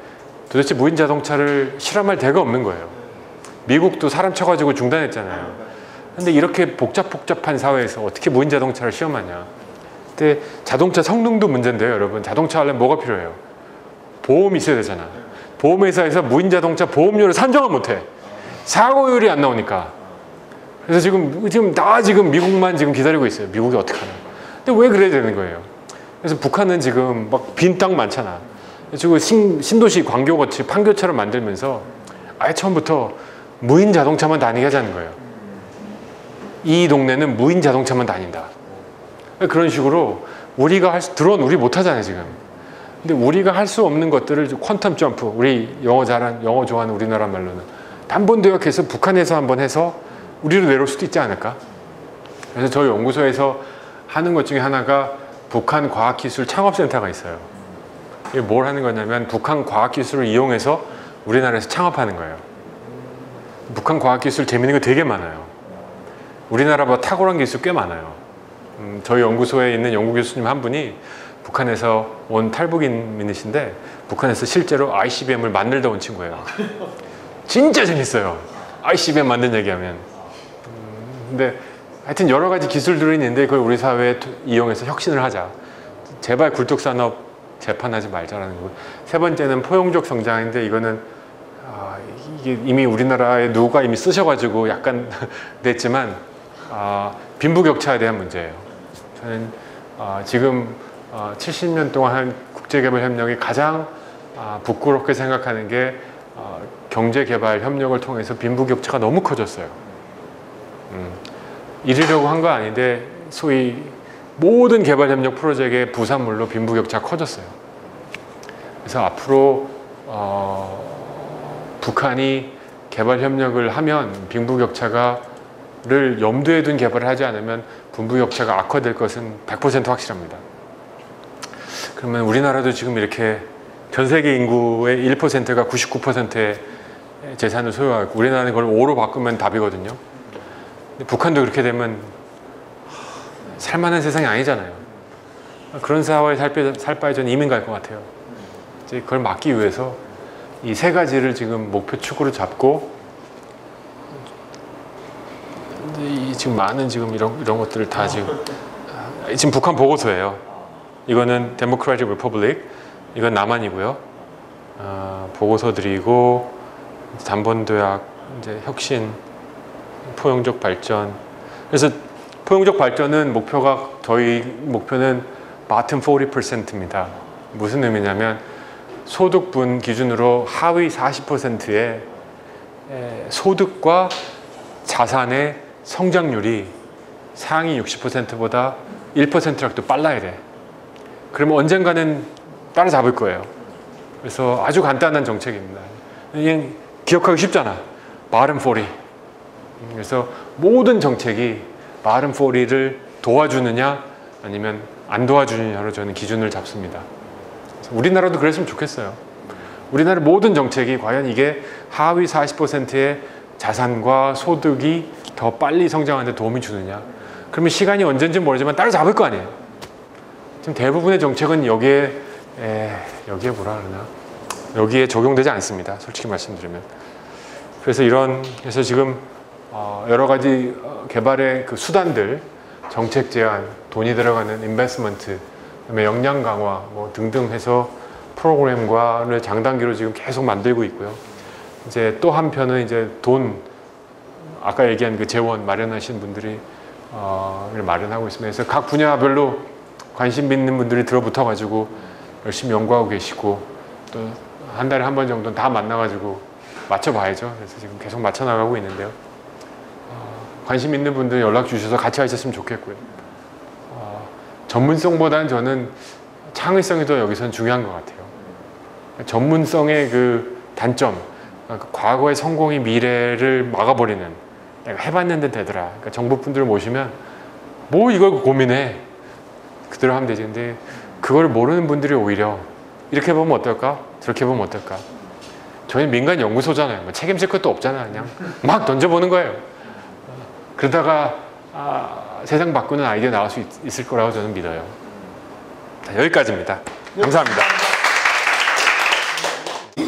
도대체 무인 자동차를 실험할 데가 없는 거예요. 미국도 사람 쳐가지고 중단했잖아요. 근데 이렇게 복잡한 사회에서 어떻게 무인 자동차를 시험하냐. 근데 자동차 성능도 문제인데요, 여러분. 자동차 하려면 뭐가 필요해요? 보험이 있어야 되잖아. 보험회사에서 무인 자동차 보험료를 산정을 못해. 사고율이 안 나오니까. 그래서 지금 미국만 지금 기다리고 있어요. 미국이 어떻게 하나. 근데 왜 그래야 되는 거예요? 그래서 북한은 지금 막 빈 땅 많잖아. 그리고 신도시 광교같이 판교처럼 만들면서 아예 처음부터 무인 자동차만 다니게 하자는 거예요. 이 동네는 무인 자동차만 다닌다. 그런 식으로 우리가 드론 우리 못 하잖아요, 지금. 근데 우리가 할 수 없는 것들을 퀀텀 점프, 우리 영어 좋아하는 우리나라 말로는 단번도약해서 북한에서 한번 해서 우리로 내려올 수도 있지 않을까? 그래서 저희 연구소에서 하는 것 중에 하나가 북한 과학기술 창업센터가 있어요. 이게 뭘 하는 거냐면 북한 과학기술을 이용해서 우리나라에서 창업하는 거예요. 북한 과학기술 재밌는 거 되게 많아요. 우리나라보다 탁월한 기술 꽤 많아요. 저희 연구소에 있는 연구 교수님 한 분이 북한에서 온 탈북인이신데 북한에서 실제로 ICBM을 만들다 온 친구예요. 진짜 재밌어요. ICBM 만든 얘기하면. 근데 하여튼 여러 가지 기술들이 있는데 그걸 우리 사회에 이용해서 혁신을 하자. 제발 굴뚝산업 재판하지 말자라는 거고. 세 번째는 포용적 성장인데 이거는 이게 이미 우리나라에 누가 이미 쓰셔가지고 약간 됐지만 빈부격차에 대한 문제예요. 저는 지금 70년 동안 한 국제개발협력이 가장 부끄럽게 생각하는 게 경제개발협력을 통해서 빈부격차가 너무 커졌어요. 이러려고 한 거 아닌데 소위 모든 개발협력 프로젝트의 부산물로 빈부격차가 커졌어요. 그래서 앞으로 북한이 개발협력을 하면 빈부격차를 염두에 둔 개발을 하지 않으면 빈부격차가 악화될 것은 100% 확실합니다. 그러면 우리나라도 지금 이렇게 전 세계 인구의 1%가 99%의 재산을 소유하고 우리나라는 그걸 5로 바꾸면 답이거든요. 근데 북한도 그렇게 되면 살만한 세상이 아니잖아요. 그런 사회에 살 바에 저는 이민 갈 것 같아요. 이제 그걸 막기 위해서 이 세 가지를 지금 목표 축으로 잡고 지금 많은 지금 이런 것들을 다 지금 북한 보고서예요. 이거는 데모크라틱 리퍼블릭, 이건 남한이고요. 보고서 드리고 단번도약, 이제 혁신, 포용적 발전. 그래서 포용적 발전은 저희 목표는 bottom 40%입니다. 무슨 의미냐면 소득분 기준으로 하위 40%의 소득과 자산의 성장률이 상위 60%보다 1%라도 빨라야 돼. 그러면 언젠가는 따라잡을 거예요. 그래서 아주 간단한 정책입니다. 그냥 기억하기 쉽잖아. bottom 40. 그래서 모든 정책이 bottom 40를 도와주느냐 아니면 안 도와주느냐로 저는 기준을 잡습니다. 우리나라도 그랬으면 좋겠어요. 우리나라 모든 정책이 과연 이게 하위 40%의 자산과 소득이 더 빨리 성장하는 데 도움이 주느냐. 그러면 시간이 언젠지 모르지만 따라잡을 거 아니에요. 지금 대부분의 정책은 여기에 뭐라 그러나 여기에 적용되지 않습니다. 솔직히 말씀드리면. 그래서 지금 여러 가지 개발의 그 수단들, 정책 제안, 돈이 들어가는 인베스트먼트, 그다음에 역량 강화 뭐 등등 해서 프로그램과를 장단기로 지금 계속 만들고 있고요. 이제 또 한편은 이제 아까 얘기한 그 재원 마련하신 분들이 마련하고 있습니다. 그래서 각 분야별로 관심 있는 분들이 들어붙어 가지고 열심히 연구하고 계시고 또 한 달에 한 번 정도는 다 만나가지고 맞춰봐야죠. 그래서 지금 계속 맞춰 나가고 있는데요. 관심 있는 분들 연락 주셔서 같이 하셨으면 좋겠고요. 전문성보다는 저는 창의성이 더 여기서는 중요한 것 같아요. 전문성의 그 단점, 과거의 성공이 미래를 막아버리는, 내가 해봤는데 되더라. 그러니까 정부 분들을 모시면 뭐 이걸 고민해, 그대로 하면 되지. 근데 그걸 모르는 분들이 오히려 이렇게 보면 어떨까? 저렇게 보면 어떨까? 저희는 민간 연구소잖아요. 뭐 책임질 것도 없잖아. 그냥 막 던져보는 거예요. 그러다가 세상 바꾸는 아이디어 나올 수 있을 거라고 저는 믿어요. 자, 여기까지입니다. 감사합니다.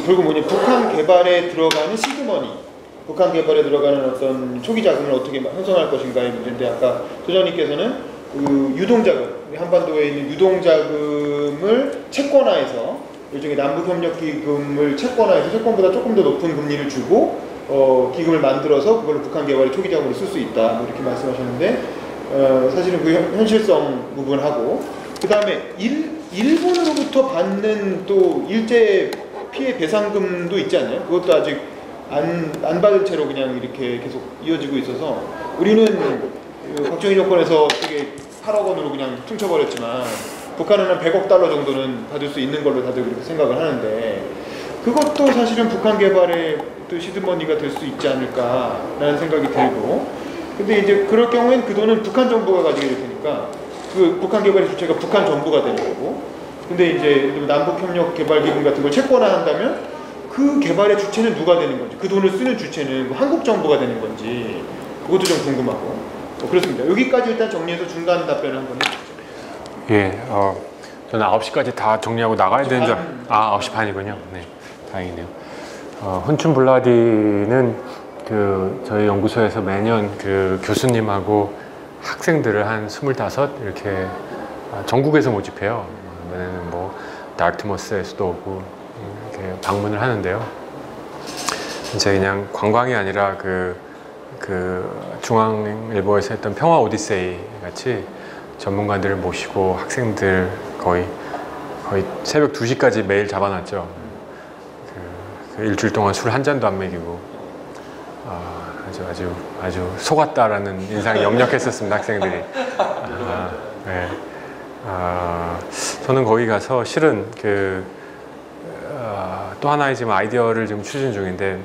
결국 북한 개발에 들어가는 시드머니, 북한 개발에 들어가는 어떤 초기 자금을 어떻게 형성할 것인가의 문제인데, 아까 소장님께서는 그 유동자금, 한반도에 있는 유동자금을 채권화해서 일종의 남북협력기금을 채권화해서 채권보다 조금 더 높은 금리를 주고 기금을 만들어서 그걸로 북한 개발의 초기 자금으로 쓸 수 있다, 뭐 이렇게 말씀하셨는데, 사실은 그 현실성 부분하고, 그 다음에 일본으로부터 받는 또 일제 피해 배상금도 있지 않나요? 그것도 아직 안 받은 채로 그냥 이렇게 계속 이어지고 있어서, 우리는 박정희 정권에서 되게 8억 원으로 그냥 퉁쳐버렸지만 북한은 한 100억 달러 정도는 받을 수 있는 걸로 다들 그렇게 생각을 하는데, 그것도 사실은 북한 개발의 또 시드머니가 될 수 있지 않을까라는 생각이 들고, 근데 이제 그럴 경우엔 그 돈은 북한 정부가 가지게 될 테니까 그 북한 개발의 주체가 북한 정부가 되는 거고, 근데 이제 남북협력개발기금 같은 걸 채권화한다면 그 개발의 주체는 누가 되는 건지, 그 돈을 쓰는 주체는 한국 정부가 되는 건지, 그것도 좀 궁금하고 그렇습니다. 여기까지 일단 정리해서 중간 답변을 한번 해주시죠. 예, 저는 9시까지 다 정리하고 나가야 되는 줄 9시 반이군요. 네, 다행이네요. 훈춘블라디는 저희 연구소에서 매년 그 교수님하고 학생들을 한 25 이렇게 전국에서 모집해요. 이번에는 뭐 다르트머스에서도 오고 이렇게 방문을 하는데요. 이제 그냥 관광이 아니라 그 중앙일보에서 했던 평화 오디세이 같이 전문가들을 모시고 학생들 거의 새벽 2시까지 매일 잡아놨죠. 그 일주일 동안 술 한 잔도 안 먹이고 아주 속았다라는 인상이 역력했었습니다. 학생들이. 네. 저는 거기 가서 실은 또 하나의 지금 아이디어를 지금 추진 중인데,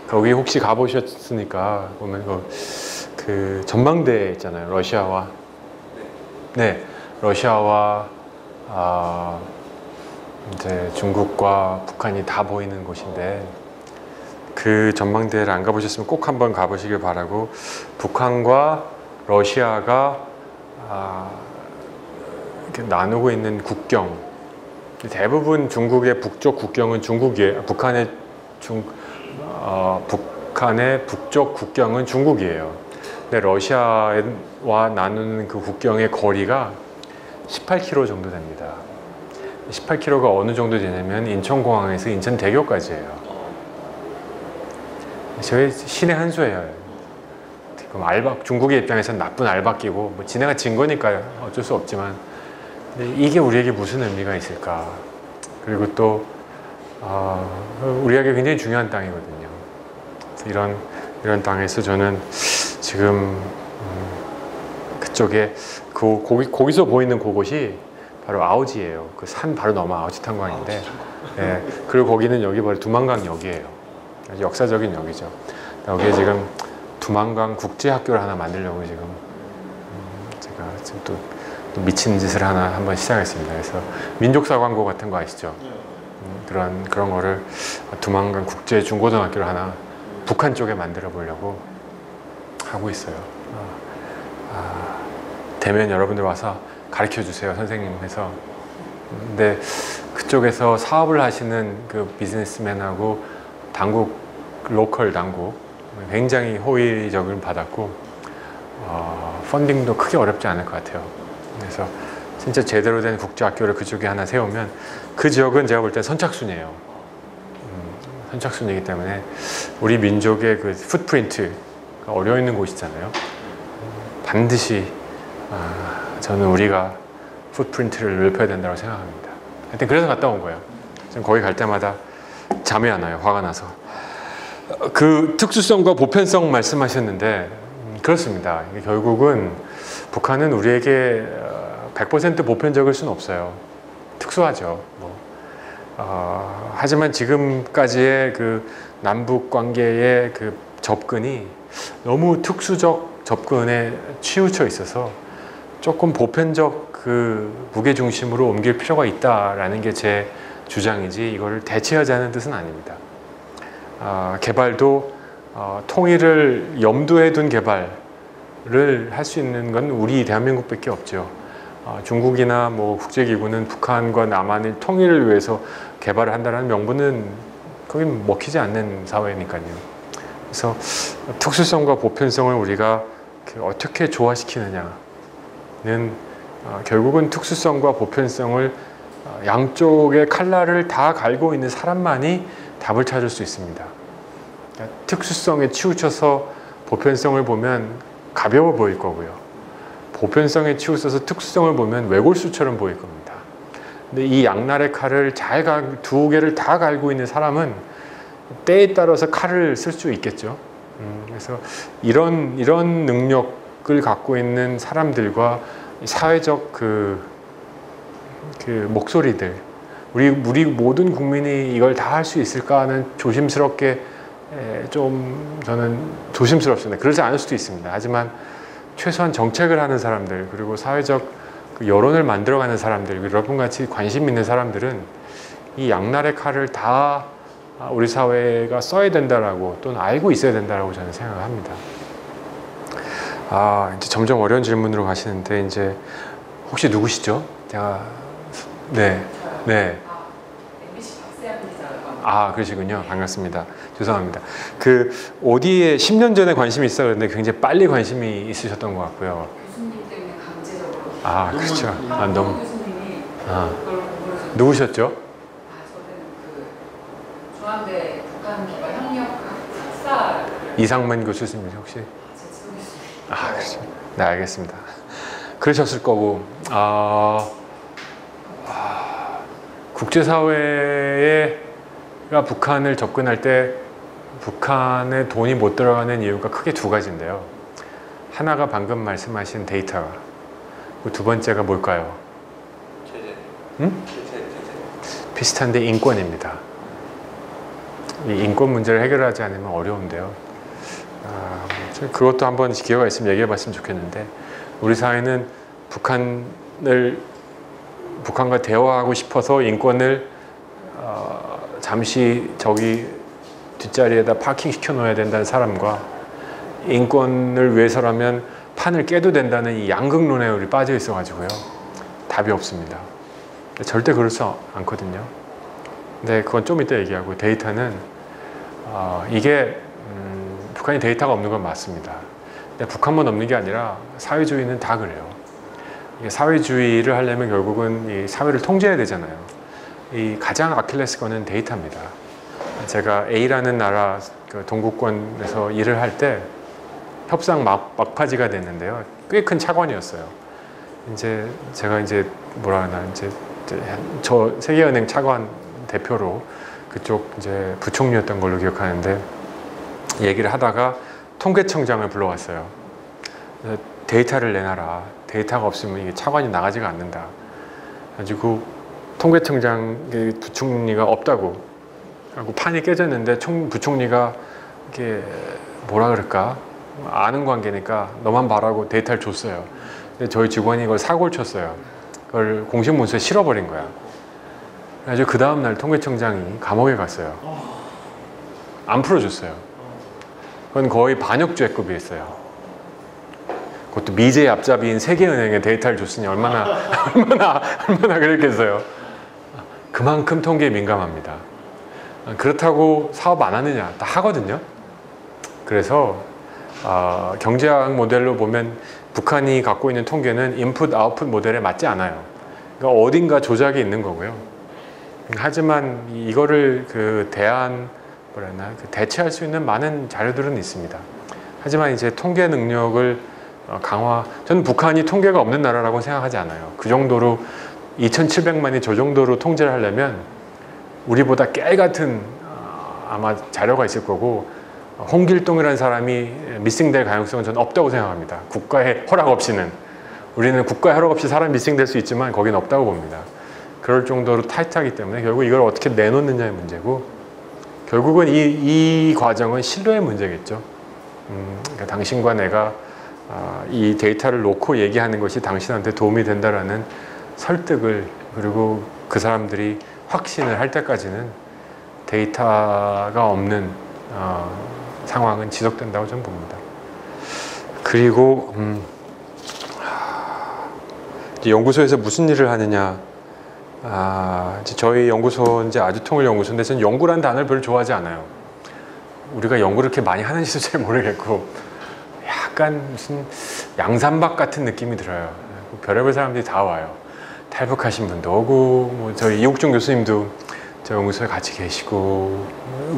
거기 혹시 가보셨으니까 보면 그 전망대 있잖아요. 러시아와 이제 중국과 북한이 다 보이는 곳인데, 그 전망대를 안 가보셨으면 꼭 한번 가보시길 바라고, 북한과 러시아가 이렇게 나누고 있는 국경, 대부분 중국의 북쪽 국경은 중국이에요. 북한의 북쪽 국경은 중국이에요. 근데 러시아와 나누는 그 국경의 거리가 18km 정도 됩니다. 18km가 어느 정도 되냐면 인천공항에서 인천대교까지예요. 저희 신의 한 수예요. 그럼 중국의 입장에서는 나쁜 알바끼고, 뭐 지네가 진 거니까 어쩔 수 없지만, 근데 이게 우리에게 무슨 의미가 있을까? 그리고 또 우리에게 굉장히 중요한 땅이거든요. 이런 땅에서 저는 지금 그쪽에 거기서 보이는 그곳이 바로 아오지예요. 그 산 바로 넘어 아오지 탄광인데, 예, 그리고 거기는 여기 바로 두만강역이에요. 아주 역사적인 역이죠. 여기에 지금 두만강 국제학교를 하나 만들려고 지금 제가 지금 또 미친 짓을 한번 시작했습니다. 그래서 민족사 광고 같은 거 아시죠? 그런 거를 두만강 국제 중고등학교를 하나 북한 쪽에 만들어 보려고 하고 있어요. 되면 여러분들 와서 가르쳐 주세요, 선생님 해서. 근데 그쪽에서 사업을 하시는 그 비즈니스맨하고 로컬 당국 굉장히 호의적을 받았고 펀딩도 크게 어렵지 않을 것 같아요. 그래서 진짜 제대로 된 국제학교를 그쪽에 하나 세우면 그 지역은 제가 볼 때 선착순이에요. 선착순이기 때문에 우리 민족의 그 풋프린트가 어려 있는 곳이잖아요. 반드시 저는 우리가 풋프린트를 넓혀야 된다고 생각합니다. 하여튼 그래서 갔다 온 거예요. 지금 거기 갈 때마다 잠이 안 와요. 화가 나서. 그 특수성과 보편성 말씀하셨는데 그렇습니다. 결국은 북한은 우리에게 100% 보편적일 수는 없어요. 특수하죠. 하지만 지금까지의 그 남북 관계의 그 접근이 너무 특수적 접근에 치우쳐 있어서 조금 보편적 그 무게 중심으로 옮길 필요가 있다라는 게 제 주장이지 이거를 대체하자는 뜻은 아닙니다. 개발도 통일을 염두에 둔 개발을 할 수 있는 건 우리 대한민국밖에 없죠. 중국이나 뭐 국제기구는 북한과 남한의 통일을 위해서 개발을 한다는 명분은 거긴 먹히지 않는 사회니까요. 그래서 특수성과 보편성을 우리가 어떻게 조화시키느냐는 결국은 특수성과 보편성을 양쪽의 칼날을 다 갈고 있는 사람만이 답을 찾을 수 있습니다. 특수성에 치우쳐서 보편성을 보면 가벼워 보일 거고요. 보편성에 치우쳐서 특수성을 보면 외골수처럼 보일 겁니다. 근데 이 양날의 칼을 두 개를 다 갈고 있는 사람은 때에 따라서 칼을 쓸 수 있겠죠. 그래서 이런 능력을 갖고 있는 사람들과 사회적 그 목소리들, 우리 모든 국민이 이걸 다 할 수 있을까 하는 조심스럽게 좀 저는 조심스럽습니다. 그러지 않을 수도 있습니다. 하지만 최소한 정책을 하는 사람들, 그리고 사회적 그 여론을 만들어가는 사람들, 여러분같이 관심 있는 사람들은 이 양날의 칼을 다 우리 사회가 써야 된다라고 또는 알고 있어야 된다라고 저는 생각합니다. 이제 점점 어려운 질문으로 가시는데 이제 혹시 누구시죠? 제가 네. MBC 박세현 기자라고 그러시군요. 반갑습니다. 죄송합니다. 그 OD에 10년 전에 관심이 있어 그랬는데 굉장히 빨리 관심이 있으셨던 것 같고요. 교수님 때문에 강제적으로. 그렇죠. 너무. 교수님이 그걸 공부를 좀. 누구셨죠? 저는 그 중앙대 북한개발협력학 석사. 이상만 교수님 혹시? 제 친구였어요. 그렇죠. 네, 알겠습니다. 그러셨을 거고, 국제사회가 북한을 접근할 때 북한에 돈이 못 들어가는 이유가 크게 두 가지인데요. 하나가 방금 말씀하신 데이터가, 두 번째가 뭘까요? 제재. 제재. 비슷한데 인권입니다. 이 인권 문제를 해결하지 않으면 어려운데요. 그것도 한번 기회가 있으면 얘기해 봤으면 좋겠는데, 우리 사회는 북한과 대화하고 싶어서 인권을 잠시 저기 뒷자리에다 파킹 시켜 놓아야 된다는 사람과, 인권을 위해서라면 판을 깨도 된다는 이 양극론에 우리 빠져 있어 가지고요, 답이 없습니다. 절대 그렇지 않거든요. 근데 그건 좀 이따 얘기하고, 데이터는 이게 북한이 데이터가 없는 건 맞습니다. 근데 북한만 없는 게 아니라 사회주의는 다 그래요. 이게 사회주의를 하려면 결국은 이 사회를 통제해야 되잖아요. 이 가장 아킬레스건은 데이터입니다. 제가 A라는 나라 그 동구권에서 일을 할 때 협상 막바지가 됐는데요. 꽤 큰 차관이었어요. 제가 뭐라 하나, 저 세계은행 차관 대표로 그쪽 이제 부총리였던 걸로 기억하는데, 얘기를 하다가 통계청장을 불러왔어요. 데이터를 내놔라. 데이터가 없으면 이게 차관이 나가지가 않는다. 가지고 통계청장 부총리가 없다고 하고 판이 깨졌는데, 부총리가 이게 뭐라 그럴까, 아는 관계니까 너만 봐라고 데이터를 줬어요. 근데 저희 직원이 이걸 사고를 쳤어요. 그걸 공식 문서에 실어버린 거야. 그래서 그 다음날 통계청장이 감옥에 갔어요. 안 풀어줬어요. 그건 거의 반역죄급이었어요. 그것도 미제 앞잡이인 세계은행에 데이터를 줬으니 얼마나 그랬겠어요. 그만큼 통계에 민감합니다. 그렇다고 사업 안 하느냐? 다 하거든요. 그래서 경제학 모델로 보면 북한이 갖고 있는 통계는 인풋 아웃풋 모델에 맞지 않아요. 그러니까 어딘가 조작이 있는 거고요. 하지만 이거를 대체할 수 있는 많은 자료들은 있습니다. 하지만 이제 통계 능력을 저는 북한이 통계가 없는 나라라고 생각하지 않아요. 그 정도로 2,700만이 저 정도로 통제를 하려면 우리보다 깨알같은 아마 자료가 있을 거고, 홍길동이라는 사람이 미싱될 가능성은 저는 없다고 생각합니다. 국가의 허락 없이는. 우리는 국가의 허락 없이 사람 미싱될 수 있지만 거기는 없다고 봅니다. 그럴 정도로 타이트하기 때문에 결국 이걸 어떻게 내놓느냐의 문제고, 결국은 이 과정은 신뢰의 문제겠죠. 그러니까 당신과 내가 이 데이터를 놓고 얘기하는 것이 당신한테 도움이 된다라는 설득을, 그리고 그 사람들이 확신을 할 때까지는 데이터가 없는 상황은 지속된다고 저는 봅니다. 그리고 이제 연구소에서 무슨 일을 하느냐. 이제 저희 연구소는 이제 아주통일연구소인데, 저는 연구란 단어를 별로 좋아하지 않아요. 우리가 연구를 그렇게 많이 하는지도 잘 모르겠고, 약간 무슨 양산박 같은 느낌이 들어요. 별의별 사람들이 다 와요. 탈북하신 분도 오고, 뭐 저희 이옥중 교수님도 저 연구소에 같이 계시고,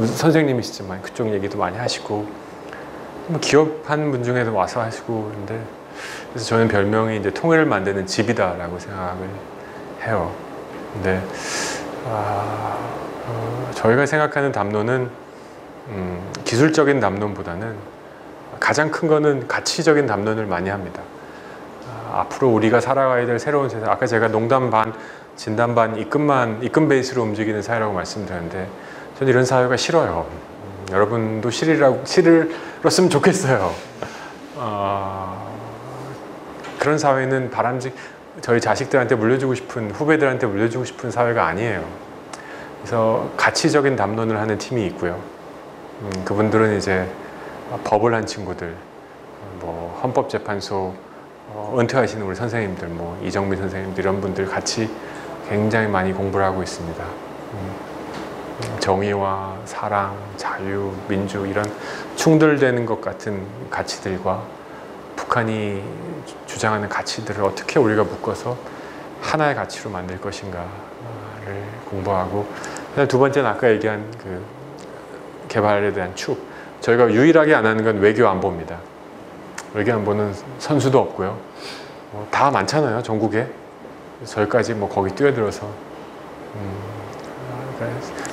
선생님이시지만 그쪽 얘기도 많이 하시고, 뭐 기업한 분 중에도 와서 하시고. 그런데 그래서 저는 별명이 이제 통일을 만드는 집이다라고 생각을 해요. 근데 저희가 생각하는 담론은 기술적인 담론보다는 가장 큰 거는 가치적인 담론을 많이 합니다. 앞으로 우리가 살아가야 될 새로운 세상, 아까 제가 농담 반, 진담 반, 입금 베이스로 움직이는 사회라고 말씀드렸는데, 저는 이런 사회가 싫어요. 여러분도 싫었으면 좋겠어요. 그런 사회는 저희 자식들한테 물려주고 싶은, 후배들한테 물려주고 싶은 사회가 아니에요. 그래서 가치적인 담론을 하는 팀이 있고요. 그분들은 이제 법을 한 친구들, 뭐 헌법재판소 은퇴하시는 우리 선생님들, 뭐 이정민 선생님들, 이런 분들 같이 굉장히 많이 공부를 하고 있습니다. 정의와 사랑, 자유, 민주, 이런 충돌되는 것 같은 가치들과 북한이 주장하는 가치들을 어떻게 우리가 묶어서 하나의 가치로 만들 것인가를 공부하고, 두 번째는 아까 얘기한 그 개발에 대한 축. 저희가 유일하게 안 하는 건 외교 안보입니다. 외교 안보는 선수도 없고요. 다 많잖아요, 전국에. 저희까지 뭐 거기 뛰어들어서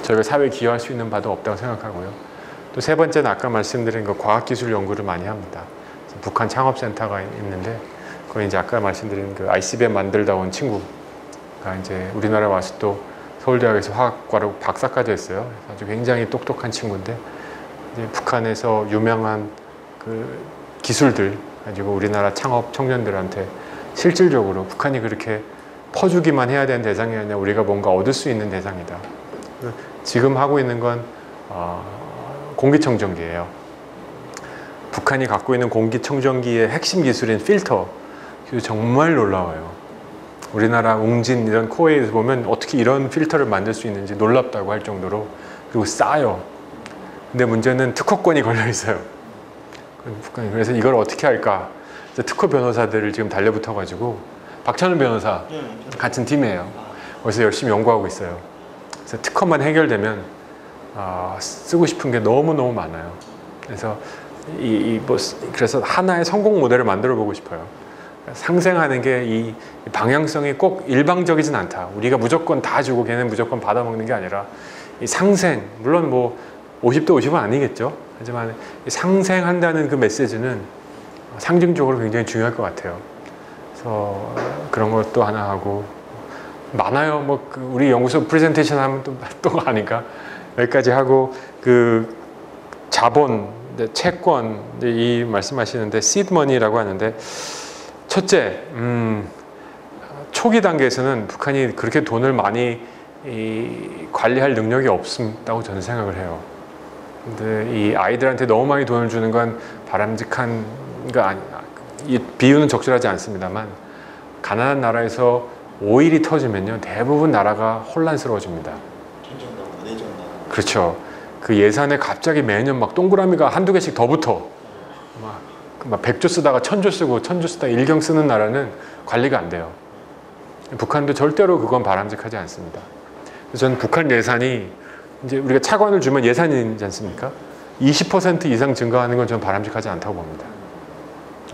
저희가 사회에 기여할 수 있는 바도 없다고 생각하고요. 또 세 번째는 아까 말씀드린 그 과학기술 연구를 많이 합니다. 북한 창업센터가 있는데, 거기 이제 아까 말씀드린 그 ICBM 만들다 온 친구가 이제 우리나라 와서 또 서울대학에서 화학과로 박사까지 했어요. 아주 굉장히 똑똑한 친구인데, 이제 북한에서 유명한 그 기술들 가지고 우리나라 창업 청년들한테 실질적으로 북한이 그렇게 퍼주기만 해야 되는 대상이 아니라 우리가 뭔가 얻을 수 있는 대상이다. 지금 하고 있는 건 공기청정기예요. 북한이 갖고 있는 공기청정기의 핵심 기술인 필터, 정말 놀라워요. 우리나라 웅진 이런 코웨이에서 보면 어떻게 이런 필터를 만들 수 있는지 놀랍다고 할 정도로, 그리고 싸요. 근데 문제는 특허권이 걸려 있어요. 그래서 이걸 어떻게 할까? 특허 변호사들을 지금 달려붙어가지고, 박찬훈 변호사 같은 팀이에요. 거기서 열심히 연구하고 있어요. 그래서 특허만 해결되면 쓰고 싶은 게 너무너무 많아요. 그래서 그래서 하나의 성공 모델을 만들어 보고 싶어요. 상생하는 게 이 방향성이 꼭 일방적이진 않다. 우리가 무조건 다 주고 걔는 무조건 받아먹는 게 아니라, 이 상생, 물론 뭐 50대 50은 아니겠죠. 하지만 상생한다는 그 메시지는 상징적으로 굉장히 중요할 것 같아요. 그래서 그런 것도 하나 하고, 많아요. 뭐 우리 연구소 프레젠테이션 하면 또 아니까 여기까지 하고, 그 자본, 채권, 이 말씀하시는데 시드머니라고 하는데, 첫째, 초기 단계에서는 북한이 그렇게 돈을 많이 관리할 능력이 없다고 저는 생각을 해요. 근데 이 아이들한테 너무 많이 돈을 주는 건 바람직한 거 이 비유는 적절하지 않습니다만 가난한 나라에서 오일이 터지면요 대부분 나라가 혼란스러워집니다. 전쟁나고 내전나고. 그렇죠. 그 예산에 갑자기 매년 막 동그라미가 한두 개씩 더 붙어. 막 100조 쓰다가 1000조 쓰고 1000조 쓰다가 1경 쓰는 나라는 관리가 안 돼요. 북한도 절대로 그건 바람직하지 않습니다. 그래서 저는 북한 예산이 이제 우리가 차관을 주면 예산이지 않습니까? 20% 이상 증가하는 건 저는 바람직하지 않다고 봅니다.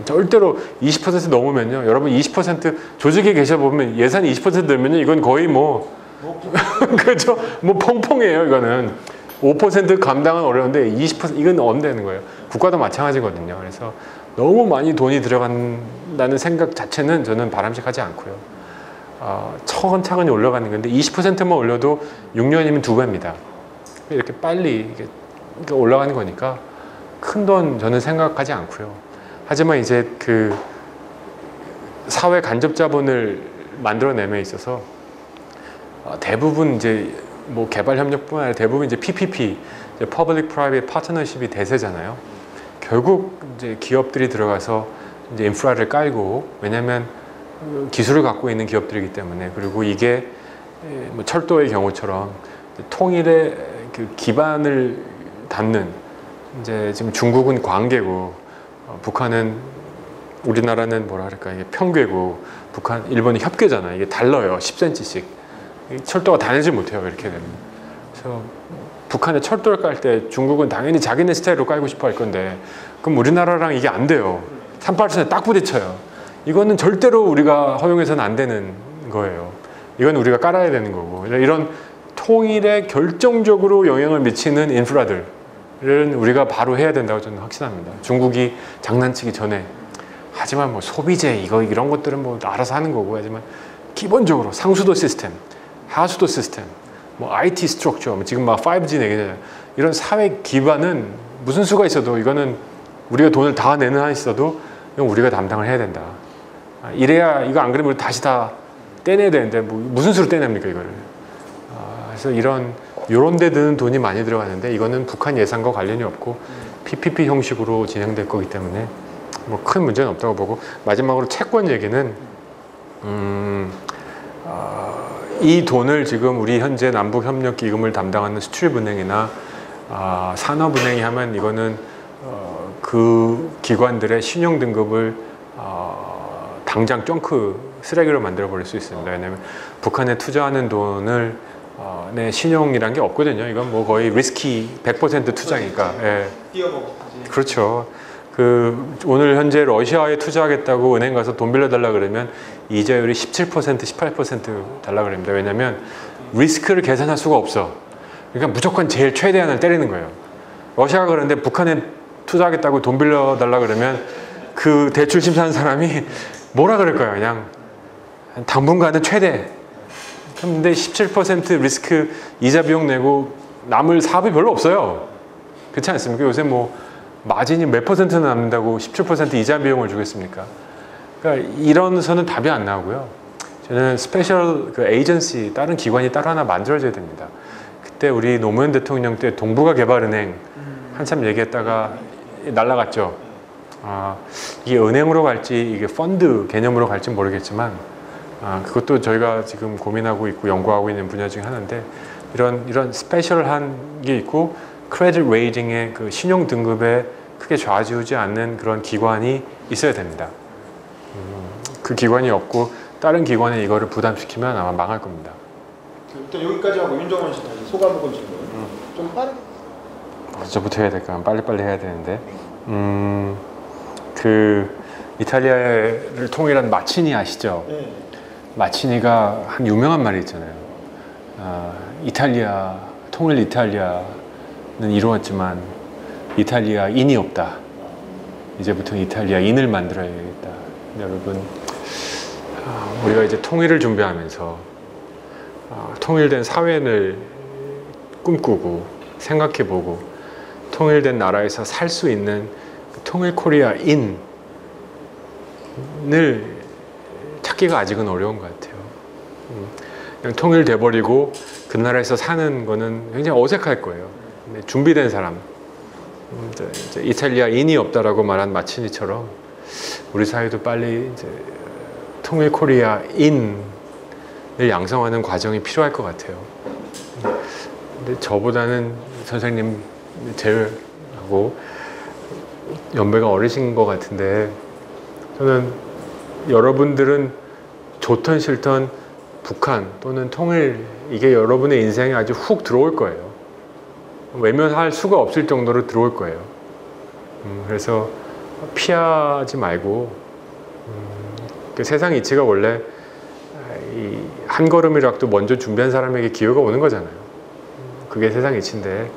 절대로 20% 넘으면요. 여러분 20% 조직에 계셔보면 예산이 20% 늘면요. 이건 거의 뭐 그렇죠. 뭐 펑펑이에요. 이거는 5% 감당은 어려운데 20% 이건 안 되는 거예요. 국가도 마찬가지거든요. 그래서 너무 많이 돈이 들어간다는 생각 자체는 저는 바람직하지 않고요. 차근차근히 올라가는 건데 20%만 올려도 6년이면 2배입니다. 이렇게 빨리 이렇게 올라가는 거니까 큰 돈 저는 생각하지 않고요. 하지만 이제 그 사회 간접 자본을 만들어내에 있어서 대부분 이제 뭐 개발 협력뿐만 아니라 대부분 이제 PPP, 이제 Public Private Partnership이 대세잖아요. 결국 이제 기업들이 들어가서 이제 인프라를 깔고, 왜냐하면 기술을 갖고 있는 기업들이기 때문에, 그리고 이게 뭐 철도의 경우처럼 통일의 그 기반을 닫는, 이제 지금 중국은 광계고 북한은, 우리나라는 뭐라 그럴까, 이게 평계고 북한, 일본이 협계잖아요. 이게 달라요. 10cm씩. 철도가 다니지 못해요. 이렇게 되면. 그래서 북한에 철도를 깔 때 중국은 당연히 자기네 스타일로 깔고 싶어 할 건데, 그럼 우리나라랑 이게 안 돼요. 38선에 딱 부딪혀요. 이거는 절대로 우리가 허용해서는 안 되는 거예요. 이건 우리가 깔아야 되는 거고. 이런 통일에 결정적으로 영향을 미치는 인프라들은 우리가 바로 해야 된다고 저는 확신합니다. 중국이 장난치기 전에. 하지만 뭐 소비재 이런 것들은 뭐 알아서 하는 거고, 하지만 기본적으로 상수도 시스템, 하수도 시스템, 뭐 IT 스트럭처, 지금 막 5G 얘기잖아요. 이런 사회 기반은 무슨 수가 있어도, 이거는 우리가 돈을 다 내는 한 있어도 이건 우리가 담당을 해야 된다. 이래야, 이거 안 그러면 우리 다시 다 떼내야 되는데 뭐 무슨 수로 떼냅니까 이거를. 그래서 이런 데 드는 돈이 많이 들어가는데, 이거는 북한 예산과 관련이 없고 PPP 형식으로 진행될 거기 때문에 뭐 큰 문제는 없다고 보고, 마지막으로 채권 얘기는 이 돈을 지금 우리 현재 남북협력기금을 담당하는 수출은행이나 산업은행이 하면, 이거는 그 기관들의 신용등급을 당장 쫑크 쓰레기로 만들어 버릴 수 있습니다. 왜냐하면 북한에 투자하는 돈을 내 신용이란 게 없거든요. 이건 뭐 거의 리스키 100% 투자니까. 예. 뛰어먹지. 그렇죠. 오늘 현재 러시아에 투자하겠다고 은행 가서 돈 빌려달라 그러면 이자율이 17%, 18% 달라 그럽니다. 왜냐하면 리스크를 계산할 수가 없어. 그러니까 무조건 제일 최대한을 때리는 거예요. 러시아가 그런데 북한에 투자하겠다고 돈 빌려달라 그러면 그 대출 심사하는 사람이 뭐라 그럴까요? 그냥 당분간은 최대. 근데 17% 리스크 이자 비용 내고 남을 사업이 별로 없어요. 그렇지 않습니까? 요새 뭐 마진이 몇 퍼센트나 남는다고 17% 이자 비용을 주겠습니까? 그러니까 이런서는 답이 안 나오고요. 저는 스페셜 그 에이전시, 다른 기관이 따로 하나 만들어져야 됩니다. 그때 우리 노무현 대통령 때 동북아 개발은행 한참 얘기했다가 날라갔죠. 이게 은행으로 갈지 이게 펀드 개념으로 갈지 모르겠지만, 그것도 저희가 지금 고민하고 있고 연구하고 있는 분야 중에 하나인데, 이런 스페셜한 게 있고, 크레딧 레이팅의 그 신용 등급에 크게 좌지우지 않는 그런 기관이 있어야 됩니다. 그 기관이 없고 다른 기관에 이거를 부담시키면 아마 망할 겁니다. 일단 여기까지 하고 윤정원 씨 다시 소감 좀 질문. 좀 빠르게. 어쩌부터 해야 될까? 빨리빨리 해야 되는데. 그 이탈리아를 통일한 마치니 아시죠? 네. 마치니가 한 유명한 말이 있잖아요. 이탈리아, 통일 이탈리아는 이루었지만 이탈리아인이 없다. 이제부터 이탈리아인을 만들어야겠다. 여러분, 우리가 이제 통일을 준비하면서 통일된 사회를 꿈꾸고 생각해보고, 통일된 나라에서 살 수 있는 통일 코리아인을 찾기가 아직은 어려운 것 같아요. 그냥 통일돼 버리고 그 나라에서 사는 거는 굉장히 어색할 거예요. 근데 준비된 사람, 이제 이탈리아인이 없다라고 말한 마치니처럼 우리 사회도 빨리 이제 통일 코리아인을 양성하는 과정이 필요할 것 같아요. 근데 저보다는 선생님 제외하고 연배가 어리신 것 같은데 저는 여러분들은 좋든 싫든 북한 또는 통일 이게 여러분의 인생에 아주 훅 들어올 거예요. 외면할 수가 없을 정도로 들어올 거예요. 그래서 피하지 말고 그 세상 이치가 원래 한 걸음이라도 먼저 준비한 사람에게 기회가 오는 거잖아요. 그게 세상 이치인데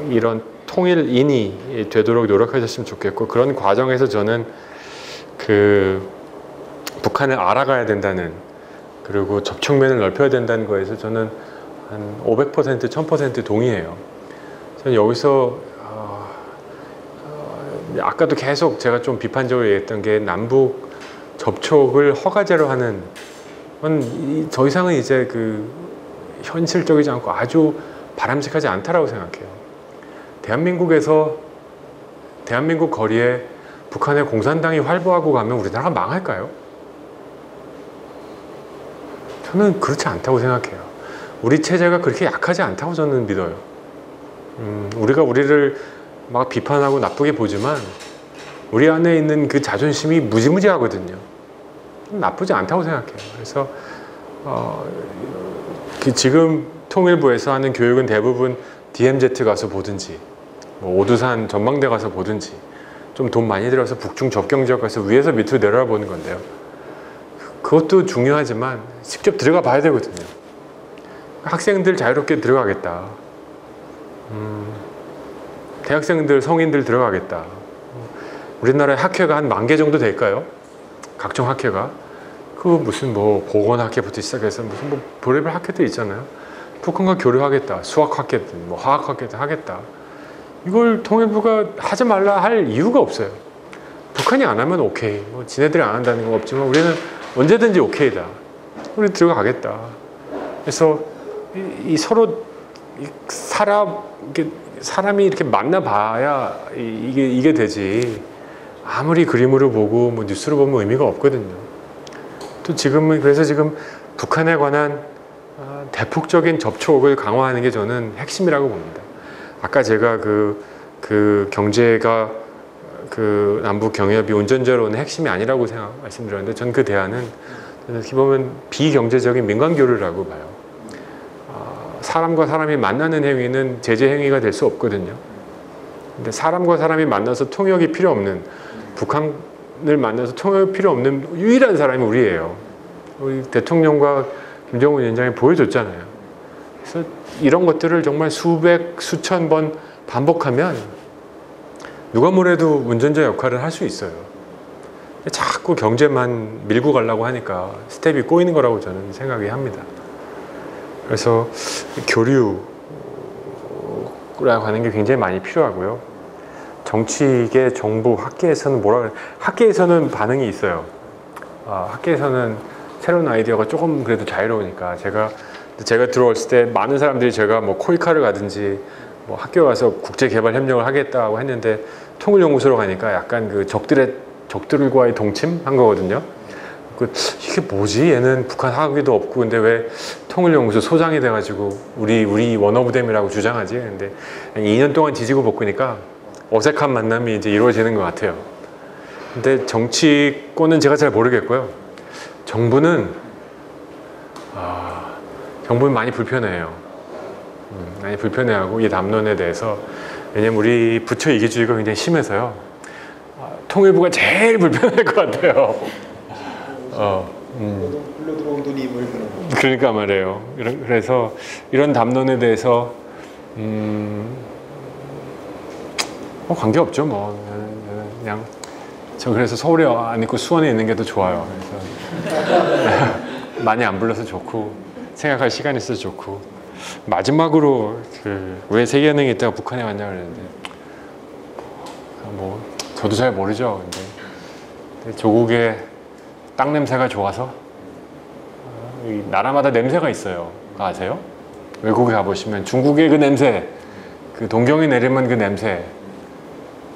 이런 통일인이 되도록 노력하셨으면 좋겠고 그런 과정에서 저는 그 북한을 알아가야 된다는 그리고 접촉면을 넓혀야 된다는 거에서 저는 한 500%, 1000% 동의해요. 저는 여기서 아까도 계속 제가 좀 비판적으로 얘기했던 게 남북 접촉을 허가제로 하는 건 더 이상은 이제 그 현실적이지 않고 아주 바람직하지 않다라고 생각해요. 대한민국 거리에 북한의 공산당이 활보하고 가면 우리나라가 망할까요? 저는 그렇지 않다고 생각해요. 우리 체제가 그렇게 약하지 않다고 저는 믿어요. 우리가 우리를 막 비판하고 나쁘게 보지만 우리 안에 있는 그 자존심이 무지무지하거든요. 나쁘지 않다고 생각해요. 그래서 지금 통일부에서 하는 교육은 대부분 DMZ 가서 보든지 뭐 오두산 전망대 가서 보든지 좀 돈 많이 들어서 북중 접경지역 가서 위에서 밑으로 내려와 보는 건데요. 그것도 중요하지만 직접 들어가 봐야 되거든요. 학생들 자유롭게 들어가겠다. 대학생들, 성인들 들어가겠다. 우리나라에 학회가 한 10,000개 정도 될까요? 각종 학회가. 그 무슨 뭐 보건학회부터 시작해서 무슨 뭐 별의별 학회도 있잖아요. 북한과 교류하겠다. 수학학회든 뭐 화학학회든 하겠다. 이걸 통일부가 하지 말라 할 이유가 없어요. 북한이 안 하면 오케이. 뭐 지네들이 안 한다는 건 없지만 우리는 언제든지 오케이다. 우리 들어가겠다. 그래서 이 서로 사람이 이렇게 만나봐야 이게 되지. 아무리 그림으로 보고 뭐 뉴스로 보면 의미가 없거든요. 또 지금은 그래서 지금 북한에 관한 대폭적인 접촉을 강화하는 게 저는 핵심이라고 봅니다. 아까 제가 그 경제가 그 남북 경협이 운전제로는 핵심이 아니라고 말씀드렸는데 전 그 대안은 어떻게 보면 비경제적인 민간 교류라고 봐요. 사람과 사람이 만나는 행위는 제재 행위가 될 수 없거든요. 근데 사람과 사람이 만나서 통역이 필요 없는 북한을 만나서 통역이 필요 없는 유일한 사람이 우리예요. 우리 대통령과 김정은 위원장이 보여줬잖아요. 그래서 이런 것들을 정말 수백, 수천 번 반복하면 누가 뭐래도 운전자 역할을 할 수 있어요. 자꾸 경제만 밀고 가려고 하니까 스텝이 꼬이는 거라고 저는 생각이 합니다. 그래서 교류라고 하는 게 굉장히 많이 필요하고요. 정치계, 정부, 학계에서는 학계에서는 반응이 있어요. 학계에서는 새로운 아이디어가 조금 그래도 자유로우니까 제가 들어왔을 때 많은 사람들이 제가 뭐 코이카를 가든지 뭐 학교 가서 국제개발협력을 하겠다고 했는데 통일연구소로 가니까 약간 그 적들과의 동침한 거거든요. 이게 뭐지? 얘는 북한 학위도 없고 근데 왜 통일연구소 소장이 돼가지고 우리 원어브댐이라고 주장하지? 근데 2년 동안 지지고 볶으니까 어색한 만남이 이제 이루어지는 것 같아요. 근데 정치권은 제가 잘 모르겠고요. 정부는 많이 불편해해요. 많이 불편해하고 이 담론에 대해서 왜냐면 우리 부처 이기주의가 굉장히 심해서요. 통일부가 제일 불편할 것 같아요. 불러 들어온 돈이 힘을 드는. 그러니까 말이에요. 그래서 이런 담론에 대해서 관계 없죠. 뭐 그냥 저 그래서 서울에 안 있고 수원에 있는 게 더 좋아요. 그래서 많이 안 불러서 좋고 생각할 시간이 있어서 좋고 마지막으로 왜 세계은행에 있다가 북한에 왔냐 그랬는데 뭐 저도 잘 모르죠. 근데 조국의 땅 냄새가 좋아서 나라마다 냄새가 있어요. 아세요? 외국에 가보시면 중국의 그 냄새, 그 동경이 내리면 그 냄새.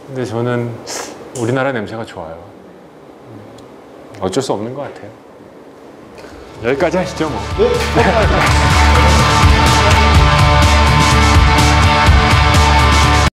근데 저는 우리나라 냄새가 좋아요. 어쩔 수 없는 것 같아요. 여기까지 하시죠 뭐. 네, 감사합니다.